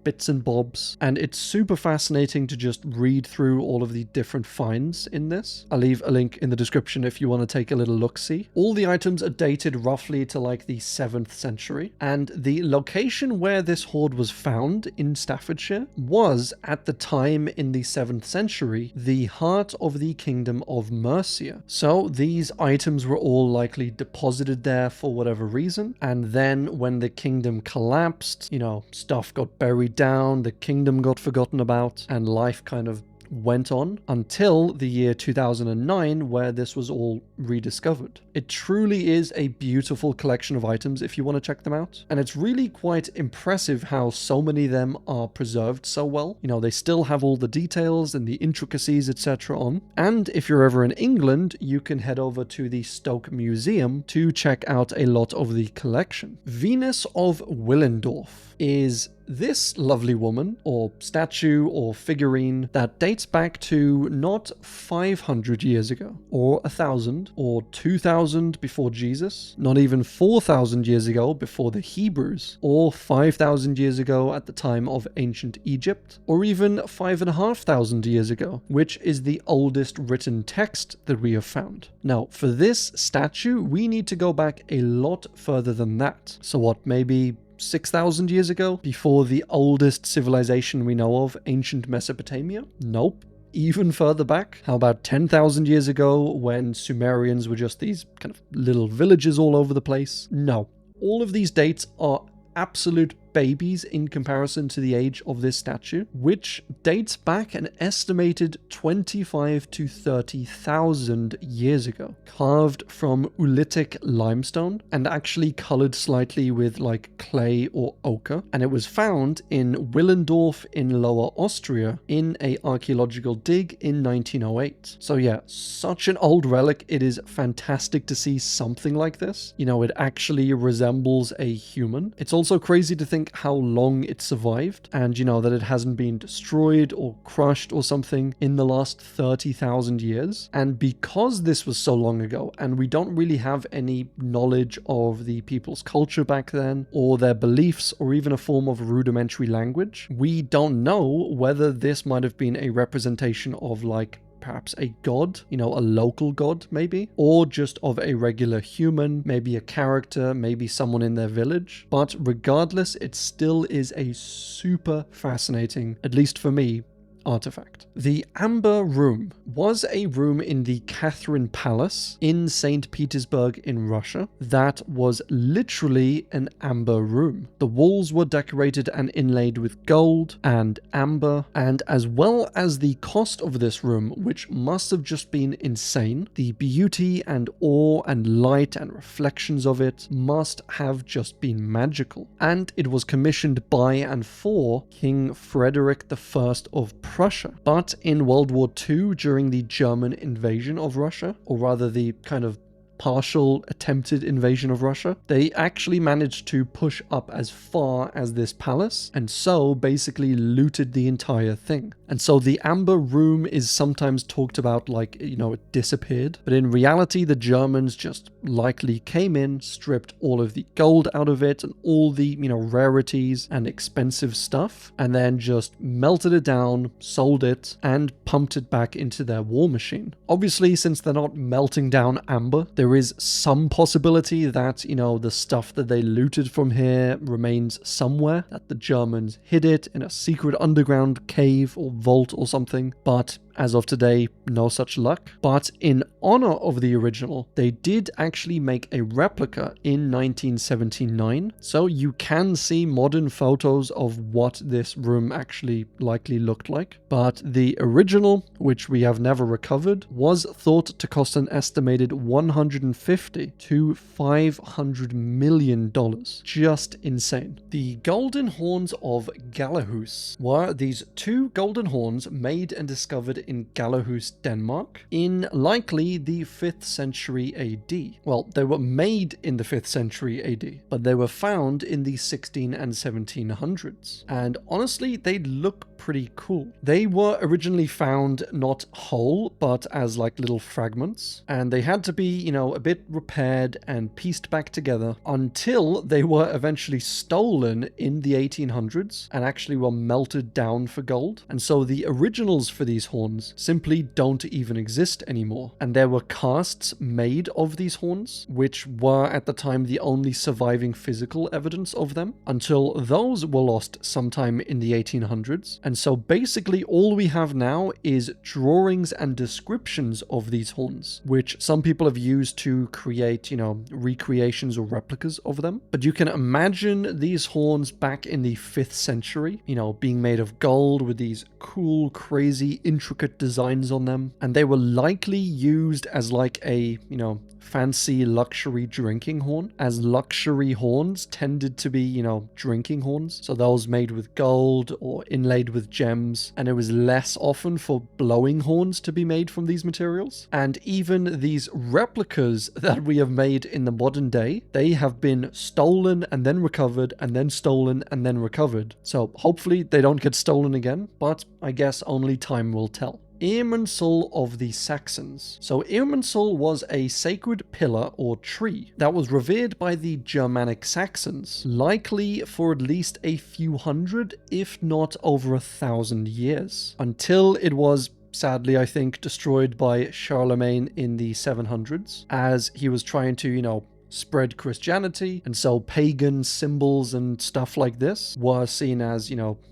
bits and bobs, and it's super fascinating to just read through all of the different finds in this. I'll leave a link in the description if you want to take a little look-see. All the items are dated roughly to the 7th century, and the location where this hoard was found in Staffordshire was, at the time in the 7th century, the heart of the Kingdom of Mercia. So these items were all likely deposited there for whatever reason, and then when the kingdom collapsed, stuff got buried down, the kingdom got forgotten about, and life kind of went on until the year 2009, where this was all rediscovered. It truly is a beautiful collection of items if you want to check them out, and it's really quite impressive how so many of them are preserved so well. They still have all the details and the intricacies, etc. on. And if you're ever in England, you can head over to the Stoke Museum to check out a lot of the collection. Venus of Willendorf is this lovely woman, or statue, or figurine that dates back to not 500 years ago, or 1,000, or 2,000 before Jesus, not even 4,000 years ago before the Hebrews, or 5,000 years ago at the time of ancient Egypt, or even 5,500 years ago, which is the oldest written text that we have found. Now, for this statue, we need to go back a lot further than that. So what, maybe 6,000 years ago, before the oldest civilization we know of, ancient Mesopotamia? Nope. Even further back? How about 10,000 years ago, when Sumerians were just these kind of little villages all over the place? No. All of these dates are absolute babies in comparison to the age of this statue, which dates back an estimated 25 to 30,000 years ago. Carved from Ulitic limestone and actually colored slightly with clay or ochre, and it was found in Willendorf in Lower Austria in a archaeological dig in 1908. So yeah, such an old relic. It is fantastic to see something like this. It actually resembles a human. It's also crazy to think how long it survived, and that it hasn't been destroyed or crushed or something in the last 30,000 years. And because this was so long ago, and we don't really have any knowledge of the people's culture back then, or their beliefs, or even a form of rudimentary language, we don't know whether this might have been a representation of perhaps a god, a local god maybe, or just of a regular human, maybe a character, maybe someone in their village. But regardless, it still is a super fascinating, at least for me, artifact. The Amber Room was a room in the Catherine Palace in St. Petersburg in Russia that was literally an amber room. The walls were decorated and inlaid with gold and amber, and as well as the cost of this room, which must have just been insane, the beauty and awe and light and reflections of it must have just been magical. And it was commissioned by and for King Frederick I of Prussia. But in World War II, during the German invasion of Russia, or rather the kind of partial attempted invasion of Russia, they actually managed to push up as far as this palace, and so basically looted the entire thing. And so the Amber Room is sometimes talked about like, it disappeared, but in reality the Germans just likely came in, stripped all of the gold out of it and all the, rarities and expensive stuff, and then just melted it down, sold it, and pumped it back into their war machine. Obviously, since they're not melting down amber, there is some possibility that, the stuff that they looted from here remains somewhere, that the Germans hid it in a secret underground cave or vault or something, but as of today, no such luck. But in honor of the original, they did actually make a replica in 1979, so you can see modern photos of what this room actually likely looked like. But the original, which we have never recovered, was thought to cost an estimated $150 to $500 million. Just insane. The golden horns of Gallehus were these two golden horns made and discovered in Gallehus, Denmark, in likely the 5th century AD. Well, they were made in the 5th century AD, but they were found in the 16 and 1700s. And honestly, they look pretty cool. They were originally found not whole, but as like little fragments, and they had to be, a bit repaired and pieced back together until they were eventually stolen in the 1800s and actually were melted down for gold. And so the originals for these horns simply don't even exist anymore. And there were casts made of these horns, which were at the time the only surviving physical evidence of them, until those were lost sometime in the 1800s. And so basically all we have now is drawings and descriptions of these horns, which some people have used to create, recreations or replicas of them. But you can imagine these horns back in the 5th century, being made of gold with these cool, crazy, intricate designs on them. And they were likely used as like a, fancy luxury drinking horn, as luxury horns tended to be, drinking horns. So those made with gold or inlaid with gems. And it was less often for blowing horns to be made from these materials. And even these replicas that we have made in the modern day, they have been stolen and then recovered and then stolen and then recovered. So hopefully they don't get stolen again, but I guess only time will tell. Irminsul of the Saxons. So Irminsul was a sacred pillar or tree that was revered by the Germanic Saxons, likely for at least a few hundred, if not over 1,000 years, until it was sadly, I think, destroyed by Charlemagne in the 700s, as he was trying to, spread Christianity, and so pagan symbols and stuff like this were seen as,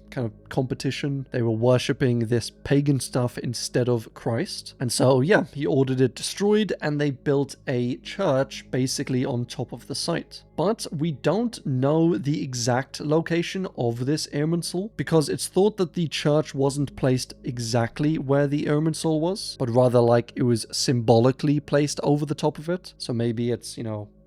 kind of competition. They were worshipping this pagan stuff instead of Christ. And so, yeah, he ordered it destroyed, and they built a church basically on top of the site. But we don't know the exact location of this Irminsul, because it's thought that the church wasn't placed exactly where the Irminsul was, but rather like it was symbolically placed over the top of it. So maybe it's,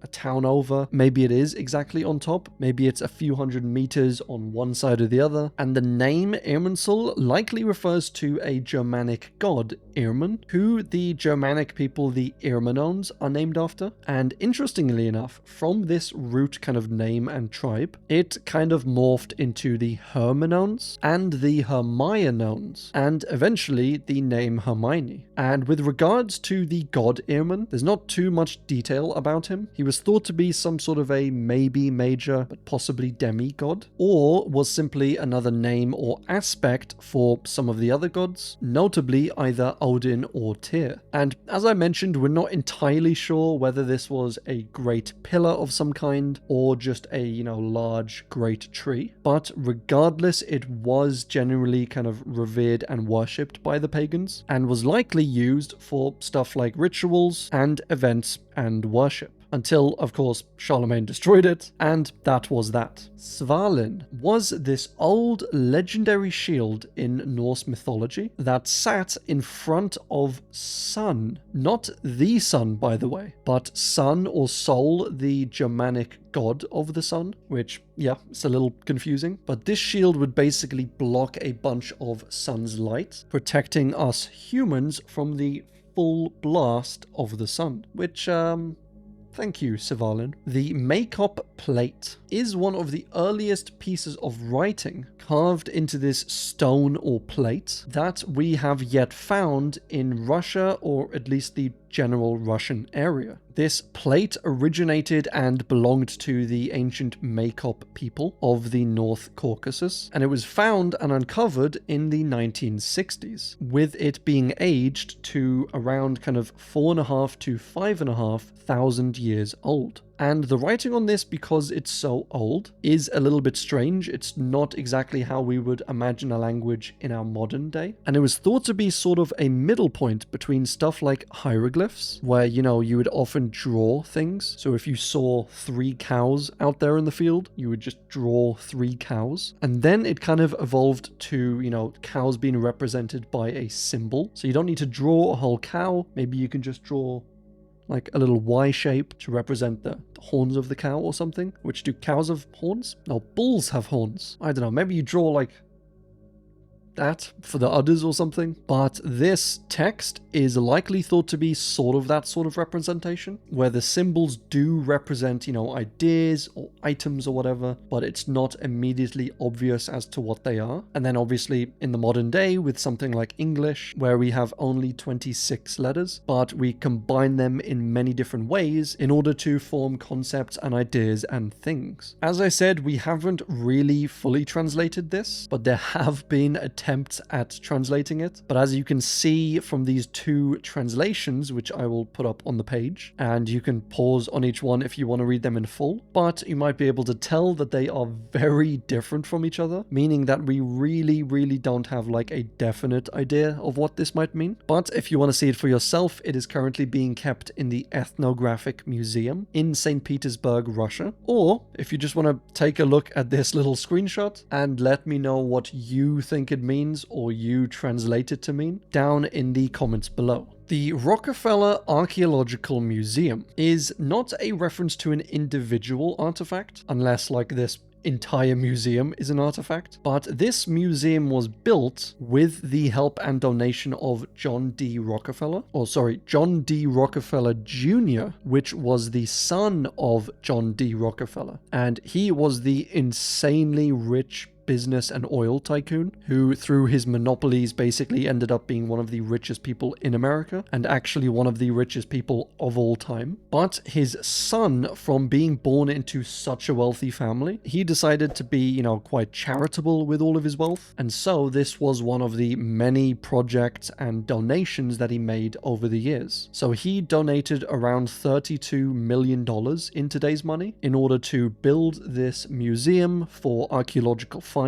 a town over. Maybe it is exactly on top. Maybe it's a few hundred meters on one side or the other. And the name Irminsul likely refers to a Germanic god, Irmin, who the Germanic people, the Irminones, are named after. And interestingly enough, from this root kind of name and tribe, it kind of morphed into the Herminones and the Hermionones, and eventually the name Hermione. And with regards to the god Irmin, there's not too much detail about him. He was thought to be some sort of a maybe major, but possibly demigod, or was simply another name or aspect for some of the other gods, notably either Odin or Tyr. And as I mentioned, we're not entirely sure whether this was a great pillar of some kind or just a, large great tree. But regardless, it was generally kind of revered and worshipped by the pagans and was likely used for stuff like rituals and events and worship. Until, of course, Charlemagne destroyed it, and that was that. Svalinn was this old legendary shield in Norse mythology that sat in front of Sun. Not the sun, by the way, but Sun or Sol, the Germanic god of the sun, which, yeah, it's a little confusing. But this shield would basically block a bunch of sun's light, protecting us humans from the full blast of the sun, which, thank you, Svalinn. The Maykop Plate is one of the earliest pieces of writing carved into this stone or plate that we have yet found in Russia, or at least the general Russian area. This plate originated and belonged to the ancient Maykop people of the North Caucasus, and it was found and uncovered in the 1960s, with it being aged to around kind of 4.5 to 5.5 thousand years old. And the writing on this, because it's so old, is a little bit strange. It's not exactly how we would imagine a language in our modern day. And it was thought to be sort of a middle point between stuff like hieroglyphs, where, you would often draw things. So if you saw 3 cows out there in the field, you would just draw 3 cows. And then it kind of evolved to, cows being represented by a symbol. So you don't need to draw a whole cow. Maybe you can just draw like a little Y shape to represent the horns of the cow or something. Which, do cows have horns? No, bulls have horns. I don't know, maybe you draw like that for the udders or something. But this text is likely thought to be sort of that sort of representation, where the symbols do represent, ideas or items or whatever, but it's not immediately obvious as to what they are. And then obviously in the modern day with something like English, where we have only 26 letters, but we combine them in many different ways in order to form concepts and ideas and things. As I said, we haven't really fully translated this, but there have been attempts at translating it. But as you can see from these 2 translations, which I will put up on the page, and you can pause on each one if you want to read them in full, but you might be able to tell that they are very different from each other, meaning that we really don't have like a definite idea of what this might mean. But if you want to see it for yourself, it is currently being kept in the Ethnographic Museum in St. Petersburg, Russia. Or if you just want to take a look at this little screenshot and let me know what you think it means, or you translate it to mean, down in the comments below. The Rockefeller Archeological Museum is not a reference to an individual artifact, unless like this entire museum is an artifact, but this museum was built with the help and donation of John D. Rockefeller Jr., which was the son of John D. Rockefeller, and he was the insanely rich business and oil tycoon who, through his monopolies, basically ended up being one of the richest people in America and actually one of the richest people of all time. But his son, from being born into such a wealthy family, he decided to be, quite charitable with all of his wealth. And so this was one of the many projects and donations that he made over the years. So he donated around $32 million in today's money in order to build this museum for archaeological finds.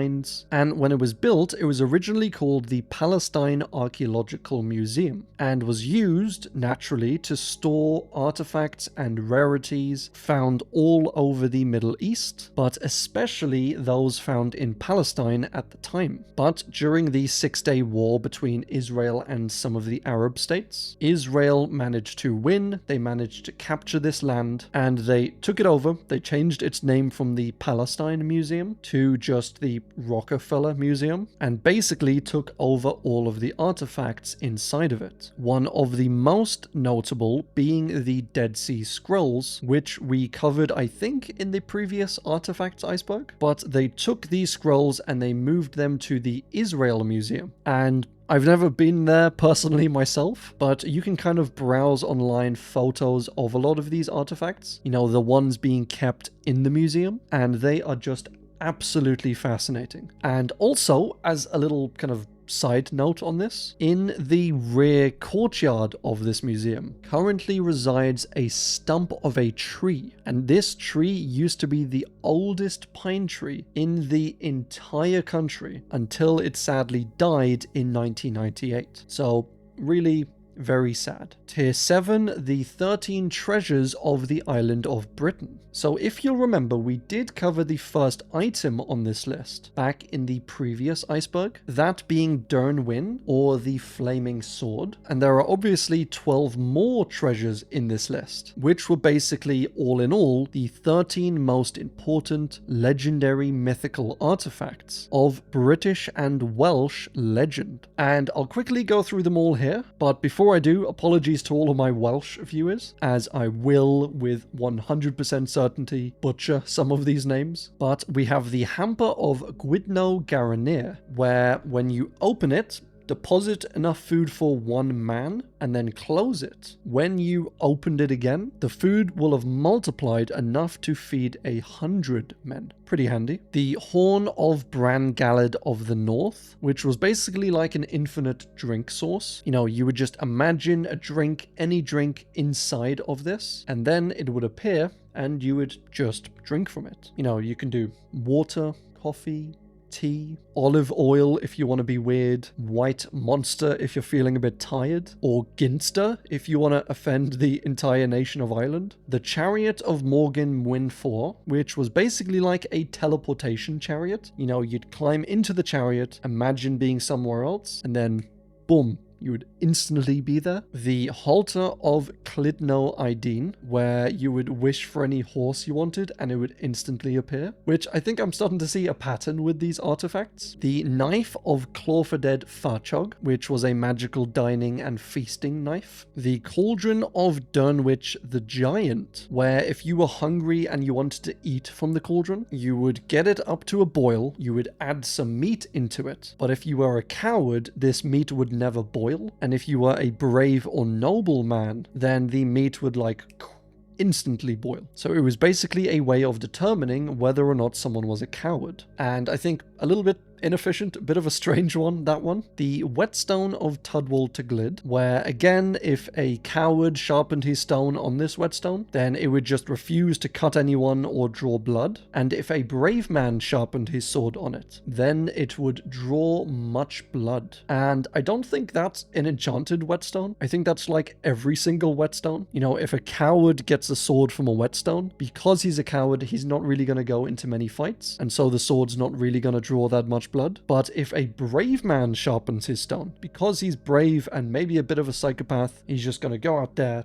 And when it was built, it was originally called the Palestine Archeological Museum and was used naturally to store artifacts and rarities found all over the Middle East, but especially those found in Palestine at the time. But during the 6-day war between Israel and some of the Arab states, Israel managed to win. They managed to capture this land and they took it over. They changed its name from the Palestine Museum to just the Rockefeller Museum, and basically took over all of the artifacts inside of it. One of the most notable being the Dead Sea Scrolls, which we covered, I think, in the previous Artifacts Iceberg. But they took these scrolls and they moved them to the Israel Museum. And I've never been there personally myself, but you can kind of browse online photos of a lot of these artifacts, the ones being kept in the museum, and they are just absolutely fascinating. And also, as a little kind of side note on this, in the rear courtyard of this museum currently resides a stump of a tree, and this tree used to be the oldest pine tree in the entire country until it sadly died in 1998. So really very sad. Tier 7, the 13 treasures of the island of Britain. So if you'll remember, we did cover the first item on this list back in the previous iceberg, that being Dernwyn, or the Flaming Sword. And there are obviously 12 more treasures in this list, which were basically, all in all, the 13 most important legendary mythical artifacts of British and Welsh legend. And I'll quickly go through them all here, but before I do, apologies to all of my Welsh viewers, as I will, with 100% certainty, butcher some of these names. But we have the Hamper of Gwydno Garanir, where when you open it, deposit enough food for one man and then close it. When you opened it again, the food will have multiplied enough to feed 100 men. Pretty handy. The Horn of Bran Galad of the North, which was basically like an infinite drink source. You know, you would just imagine a drink, any drink inside of this, and then it would appear and you would just drink from it. You know, you can do water, coffee, tea, olive oil if you want to be weird, white monster if you're feeling a bit tired, or ginster if you want to offend the entire nation of Ireland. The Chariot of Morgan Winfor, which was basically like a teleportation chariot. You know, you'd climb into the chariot, imagine being somewhere else, and then boom, you would instantly be there. The Halter of Clydno Ideen, where you would wish for any horse you wanted and it would instantly appear, which I think I'm starting to see a pattern with these artifacts. The Knife of Clorfeded Farchog, which was a magical dining and feasting knife. The Cauldron of Dernwich the Giant, where if you were hungry and you wanted to eat from the cauldron, you would get it up to a boil, you would add some meat into it, but if you were a coward, this meat would never boil. And if you were a brave or noble man, then the meat would like instantly boil. So it was basically a way of determining whether or not someone was a coward. And I think a little bit inefficient, a bit of a strange one, that one. The Whetstone of Tudwal Teglid, where again, if a coward sharpened his stone on this whetstone, then it would just refuse to cut anyone or draw blood. And if a brave man sharpened his sword on it, then it would draw much blood. And I don't think that's an enchanted whetstone. I think that's like every single whetstone. You know, if a coward gets a sword from a whetstone, because he's a coward, he's not really going to go into many fights. And so the sword's not really going to draw that much blood. But if a brave man sharpens his stone, because he's brave and maybe a bit of a psychopath, he's just going to go out there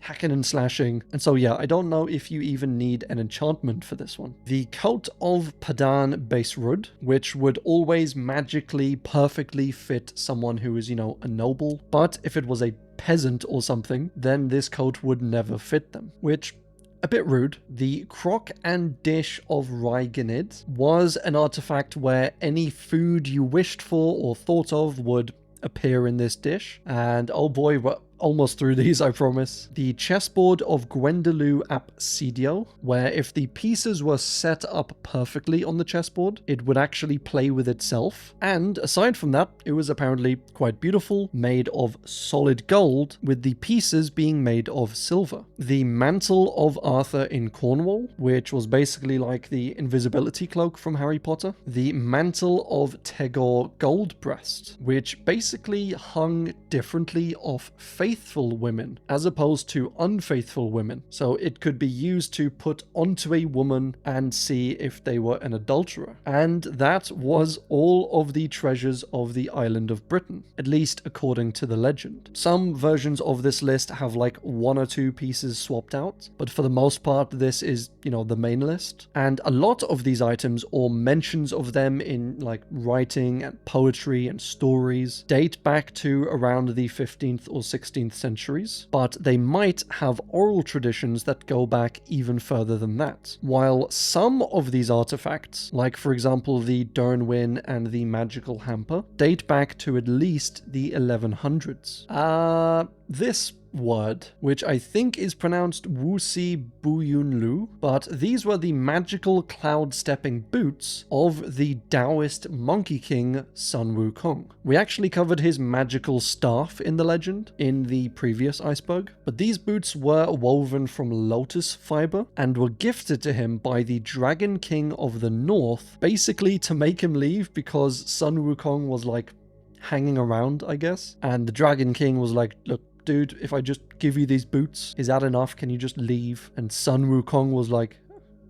hacking and slashing. And so yeah, I don't know if you even need an enchantment for this one. The Coat of Padan Baserud, which would always magically perfectly fit someone who is, you know, a noble. But if it was a peasant or something, then this coat would never fit them, which a bit rude. The Crock and Dish of Raiganid was an artifact where any food you wished for or thought of would appear in this dish. And oh boy, we're almost through these, I promise. The Chessboard of Gwendolou ap Sidio, where if the pieces were set up perfectly on the chessboard, it would actually play with itself. And aside from that, it was apparently quite beautiful, made of solid gold, with the pieces being made of silver. The Mantle of Arthur in Cornwall, which was basically like the invisibility cloak from Harry Potter. The Mantle of Tegor Goldbreast, which basically hung differently off faithful women as opposed to unfaithful women. So it could be used to put onto a woman and see if they were an adulterer. And that was all of the treasures of the island of Britain, at least according to the legend. Some versions of this list have like one or two pieces swapped out, but for the most part, this is, you know, the main list. And a lot of these items or mentions of them in like writing and poetry and stories date back to around the 15th or 16th centuries, but they might have oral traditions that go back even further than that. While some of these artifacts, like for example the Dernwyn and the magical hamper, date back to at least the 1100s. This word, which I think is pronounced Wusi Buyunlu, but these were the magical cloud-stepping boots of the Taoist monkey king Sun Wukong. We actually covered his magical staff in the legend in the previous Iceberg, but these boots were woven from lotus fiber and were gifted to him by the Dragon King of the North, basically to make him leave because Sun Wukong was like hanging around, I guess. And the Dragon King was like, look, dude, if I just give you these boots, is that enough? Can you just leave? And Sun Wukong was like,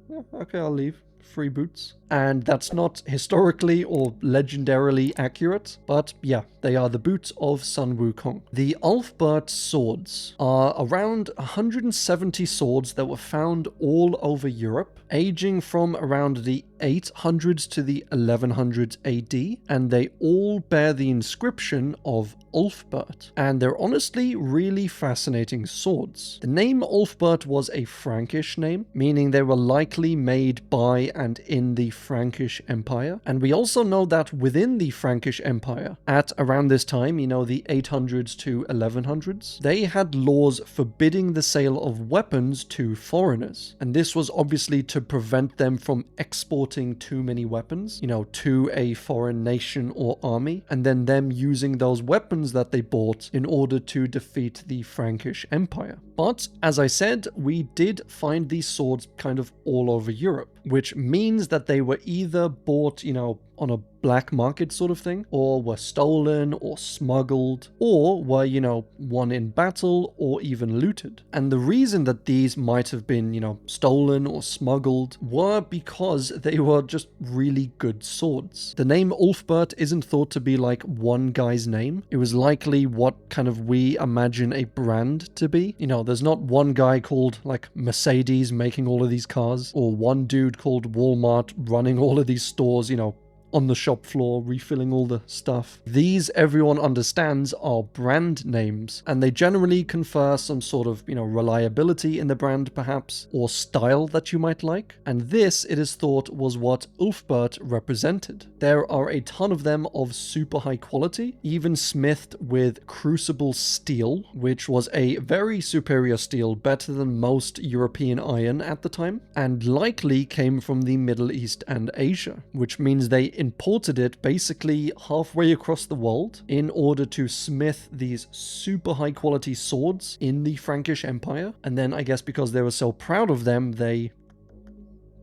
yeah, okay, I'll leave. Free boots. And that's not historically or legendarily accurate, but yeah, they are the boots of Sun Wukong. The Ulfberht Swords are around 170 swords that were found all over Europe, aging from around the 800s to the 1100s AD, and they all bear the inscription of Ulfberht, and they're honestly really fascinating swords. The name Ulfberht was a Frankish name, meaning they were likely made by and in the Frankish Empire, and we also know that within the Frankish Empire, at around this time, you know, the 800s to 1100s, they had laws forbidding the sale of weapons to foreigners, and this was obviously to prevent them from exporting too many weapons, you know, to a foreign nation or army, and then them using those weapons that they bought in order to defeat the Frankish Empire. But, as I said, we did find these swords kind of all over Europe, which means that they were either bought, you know, on a black market sort of thing, or were stolen or smuggled, or were, you know, won in battle or even looted. And the reason that these might have been, you know, stolen or smuggled were because they were just really good swords. The name Ulfberht isn't thought to be like one guy's name. It was likely what kind of we imagine a brand to be. You know, there's not one guy called like Mercedes making all of these cars, or one dude called Walmart running all of these stores, you know, on the shop floor, refilling all the stuff. These, everyone understands, are brand names, and they generally confer some sort of, you know, reliability in the brand perhaps, or style that you might like. And this, it is thought, was what Ulfberht represented. There are a ton of them of super high quality, even smithed with crucible steel, which was a very superior steel, better than most European iron at the time, and likely came from the Middle East and Asia, which means they imported it basically halfway across the world in order to smith these super high quality swords in the Frankish Empire. And then I guess because they were so proud of them, they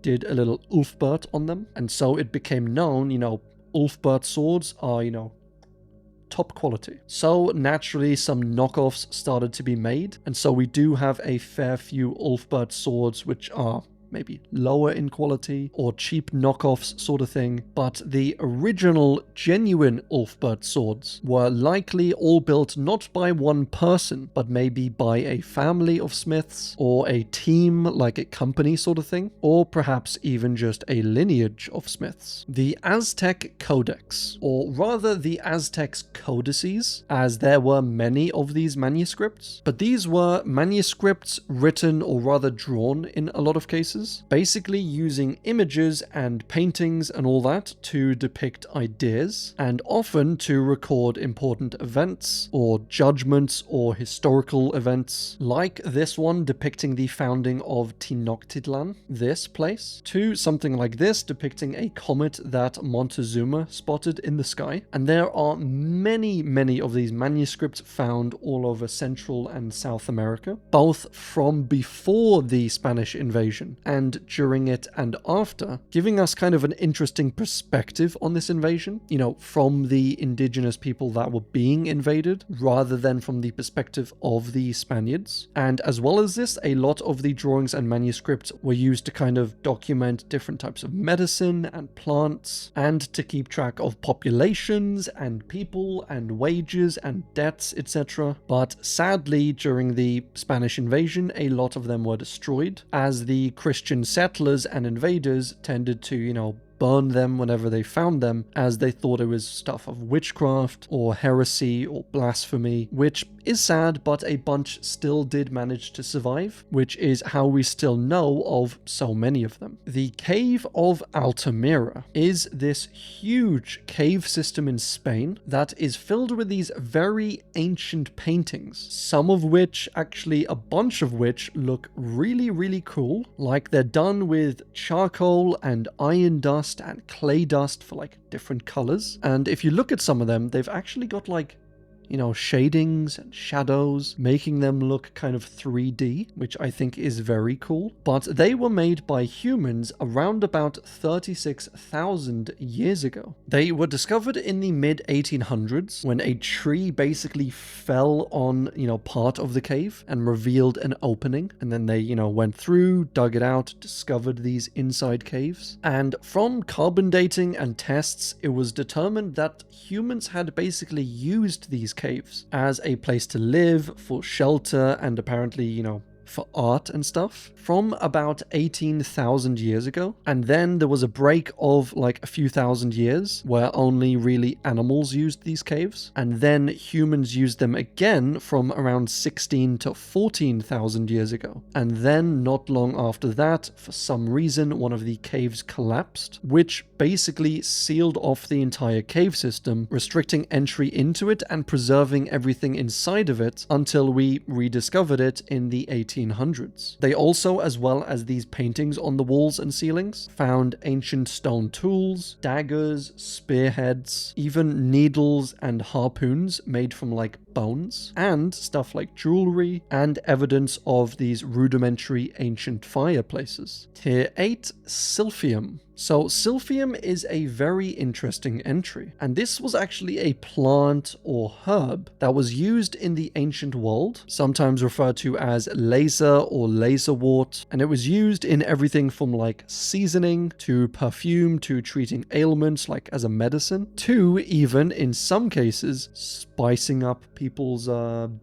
did a little Ulfberht on them. And so it became known, you know, Ulfberht swords are, you know, top quality. So naturally some knockoffs started to be made. And so we do have a fair few Ulfberht swords which are maybe lower in quality or cheap knockoffs sort of thing, but the original genuine Ulfberht swords were likely all built not by one person, but maybe by a family of smiths or a team, like a company sort of thing, or perhaps even just a lineage of smiths. The Aztec Codex, or rather the Aztec Codices, as there were many of these manuscripts, but these were manuscripts written or rather drawn in a lot of cases, basically using images and paintings and all that to depict ideas, and often to record important events or judgments or historical events, like this one depicting the founding of Tenochtitlan, this place, to something like this depicting a comet that Montezuma spotted in the sky. And there are many of these manuscripts found all over Central and South America, both from before the Spanish invasion and during it and after, giving us kind of an interesting perspective on this invasion, you know, from the indigenous people that were being invaded rather than from the perspective of the Spaniards. And as well as this, a lot of the drawings and manuscripts were used to kind of document different types of medicine and plants, and to keep track of populations and people and wages and debts, etc. But sadly, during the Spanish invasion, a lot of them were destroyed, as the Christian settlers and invaders tended to, you know, burn them whenever they found them, as they thought it was stuff of witchcraft or heresy or blasphemy, which is sad, but a bunch still did manage to survive, which is how we still know of so many of them. The Cave of Altamira is this huge cave system in Spain that is filled with these very ancient paintings, some of which, actually a bunch of which, look really cool, like they're done with charcoal and iron dust and clay dust for like different colors. And if you look at some of them, they've actually got like, you know, shadings and shadows, making them look kind of 3D, which I think is very cool. But they were made by humans around about 36,000 years ago. They were discovered in the mid-1800s when a tree basically fell on, you know, part of the cave and revealed an opening. And then they, you know, went through, dug it out, discovered these inside caves. And from carbon dating and tests, it was determined that humans had basically used these caves as a place to live, for shelter, and apparently, you know, for art and stuff from about 18,000 years ago. And then there was a break of like a few thousand years where only really animals used these caves. And then humans used them again from around 16 to 14,000 years ago. And then not long after that, for some reason, one of the caves collapsed, which basically sealed off the entire cave system, restricting entry into it and preserving everything inside of it until we rediscovered it in the 1800s. They also, as well as these paintings on the walls and ceilings, found ancient stone tools, daggers, spearheads, even needles and harpoons made from like bones, and stuff like jewelry and evidence of these rudimentary ancient fireplaces. Tier 8, Silphium. So Silphium is a very interesting entry, and this was actually a plant or herb that was used in the ancient world, sometimes referred to as laser or laserwort, and it was used in everything from like seasoning to perfume to treating ailments like as a medicine, to even in some cases spicing up people's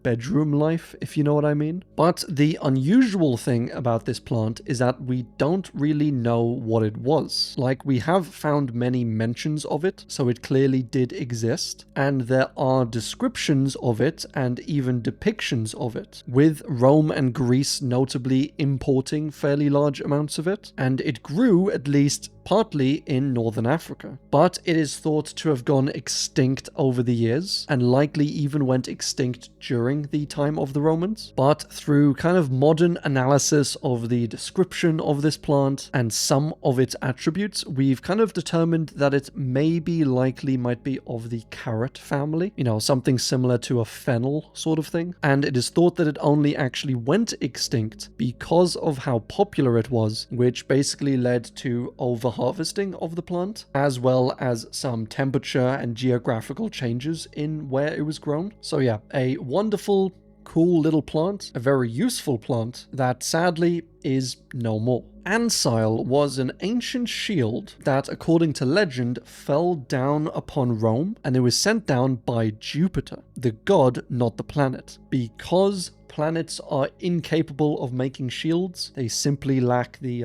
bedroom life, if you know what I mean. But the unusual thing about this plant is that we don't really know what it was. Like, we have found many mentions of it, so it clearly did exist, and there are descriptions of it and even depictions of it, with Rome and Greece notably importing fairly large amounts of it, and it grew at least partly in northern Africa. But it is thought to have gone extinct over the years, and likely even went extinct during the time of the Romans. But through kind of modern analysis of the description of this plant and some of its attributes, we've kind of determined that it likely might be of the carrot family, you know, something similar to a fennel sort of thing. And it is thought that it only actually went extinct because of how popular it was, which basically led to overharvesting of the plant, as well as some temperature and geographical changes in where it was grown. So yeah, a wonderful, cool little plant, a very useful plant that sadly is no more. Ansile was an ancient shield that, according to legend, fell down upon Rome, and it was sent down by Jupiter, the god, not the planet. Because planets are incapable of making shields, they simply lack the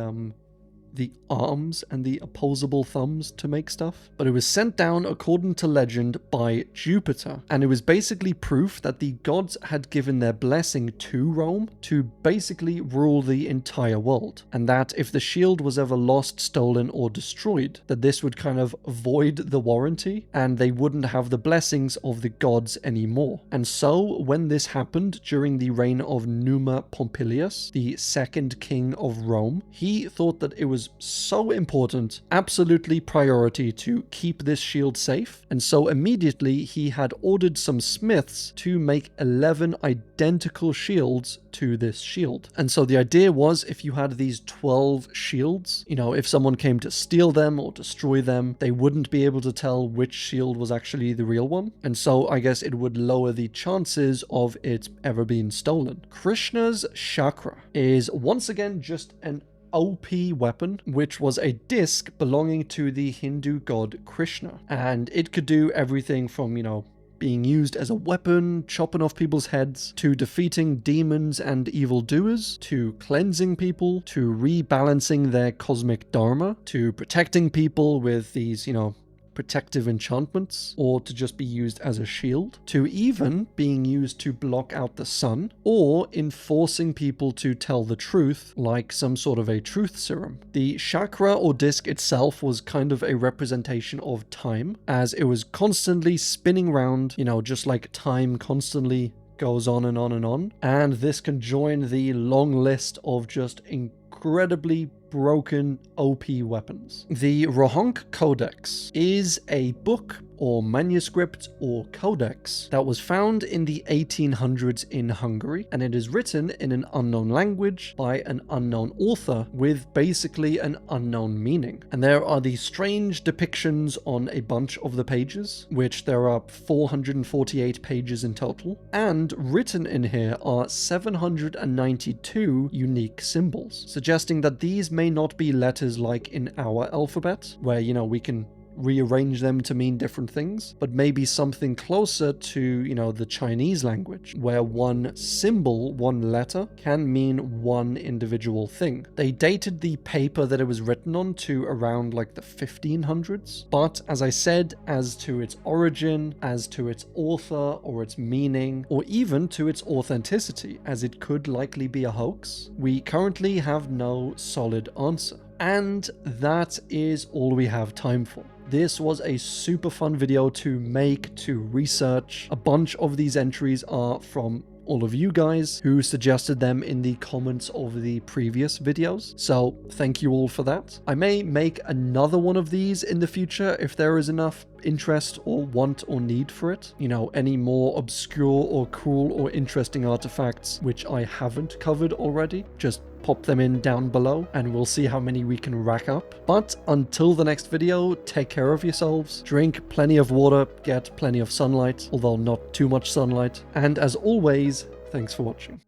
arms and the opposable thumbs to make stuff. But it was sent down, according to legend, by Jupiter, and it was basically proof that the gods had given their blessing to Rome to basically rule the entire world, and that if the shield was ever lost, stolen, or destroyed, that this would kind of void the warranty and they wouldn't have the blessings of the gods anymore. And so when this happened during the reign of Numa Pompilius, the second king of Rome, he thought that it was so important, absolutely priority, to keep this shield safe, and so immediately he had ordered some smiths to make 11 identical shields to this shield. And so the idea was, if you had these 12 shields, you know, if someone came to steal them or destroy them, they wouldn't be able to tell which shield was actually the real one, and so I guess it would lower the chances of it ever being stolen. Krishna's chakra is once again just an OP weapon, which was a disc belonging to the Hindu god Krishna, and it could do everything from, you know, being used as a weapon, chopping off people's heads, to defeating demons and evildoers, to cleansing people, to rebalancing their cosmic dharma, to protecting people with these, protective enchantments, or to just be used as a shield, to even being used to block out the sun, or in forcing people to tell the truth, like some sort of a truth serum. The chakra or disc itself was kind of a representation of time, as it was constantly spinning round, just like time constantly goes on and on and on. And this can join the long list of just incredibly broken OP weapons. The Rohonc Codex is a book or manuscript or codex that was found in the 1800s in Hungary, and it is written in an unknown language by an unknown author with basically an unknown meaning. And there are these strange depictions on a bunch of the pages, which there are 448 pages in total, and written in here are 792 unique symbols, suggesting that these may not be letters like in our alphabet, where, we can rearrange them to mean different things, but maybe something closer to, the Chinese language, where one symbol, one letter, can mean one individual thing. They dated the paper that it was written on to around like the 1500s, but as I said, as to its origin, as to its author or its meaning, or even to its authenticity, as it could likely be a hoax, we currently have no solid answer. And that is all we have time for. This was a super fun video to make, to research. A bunch of these entries are from all of you guys who suggested them in the comments of the previous videos. So thank you all for that. I may make another one of these in the future if there is enough interest or want or need for it. Any more obscure or cool or interesting artifacts which I haven't covered already, just pop them in down below and we'll see how many we can rack up. But until the next video, take care of yourselves, drink plenty of water, get plenty of sunlight, although not too much sunlight, and as always, thanks for watching.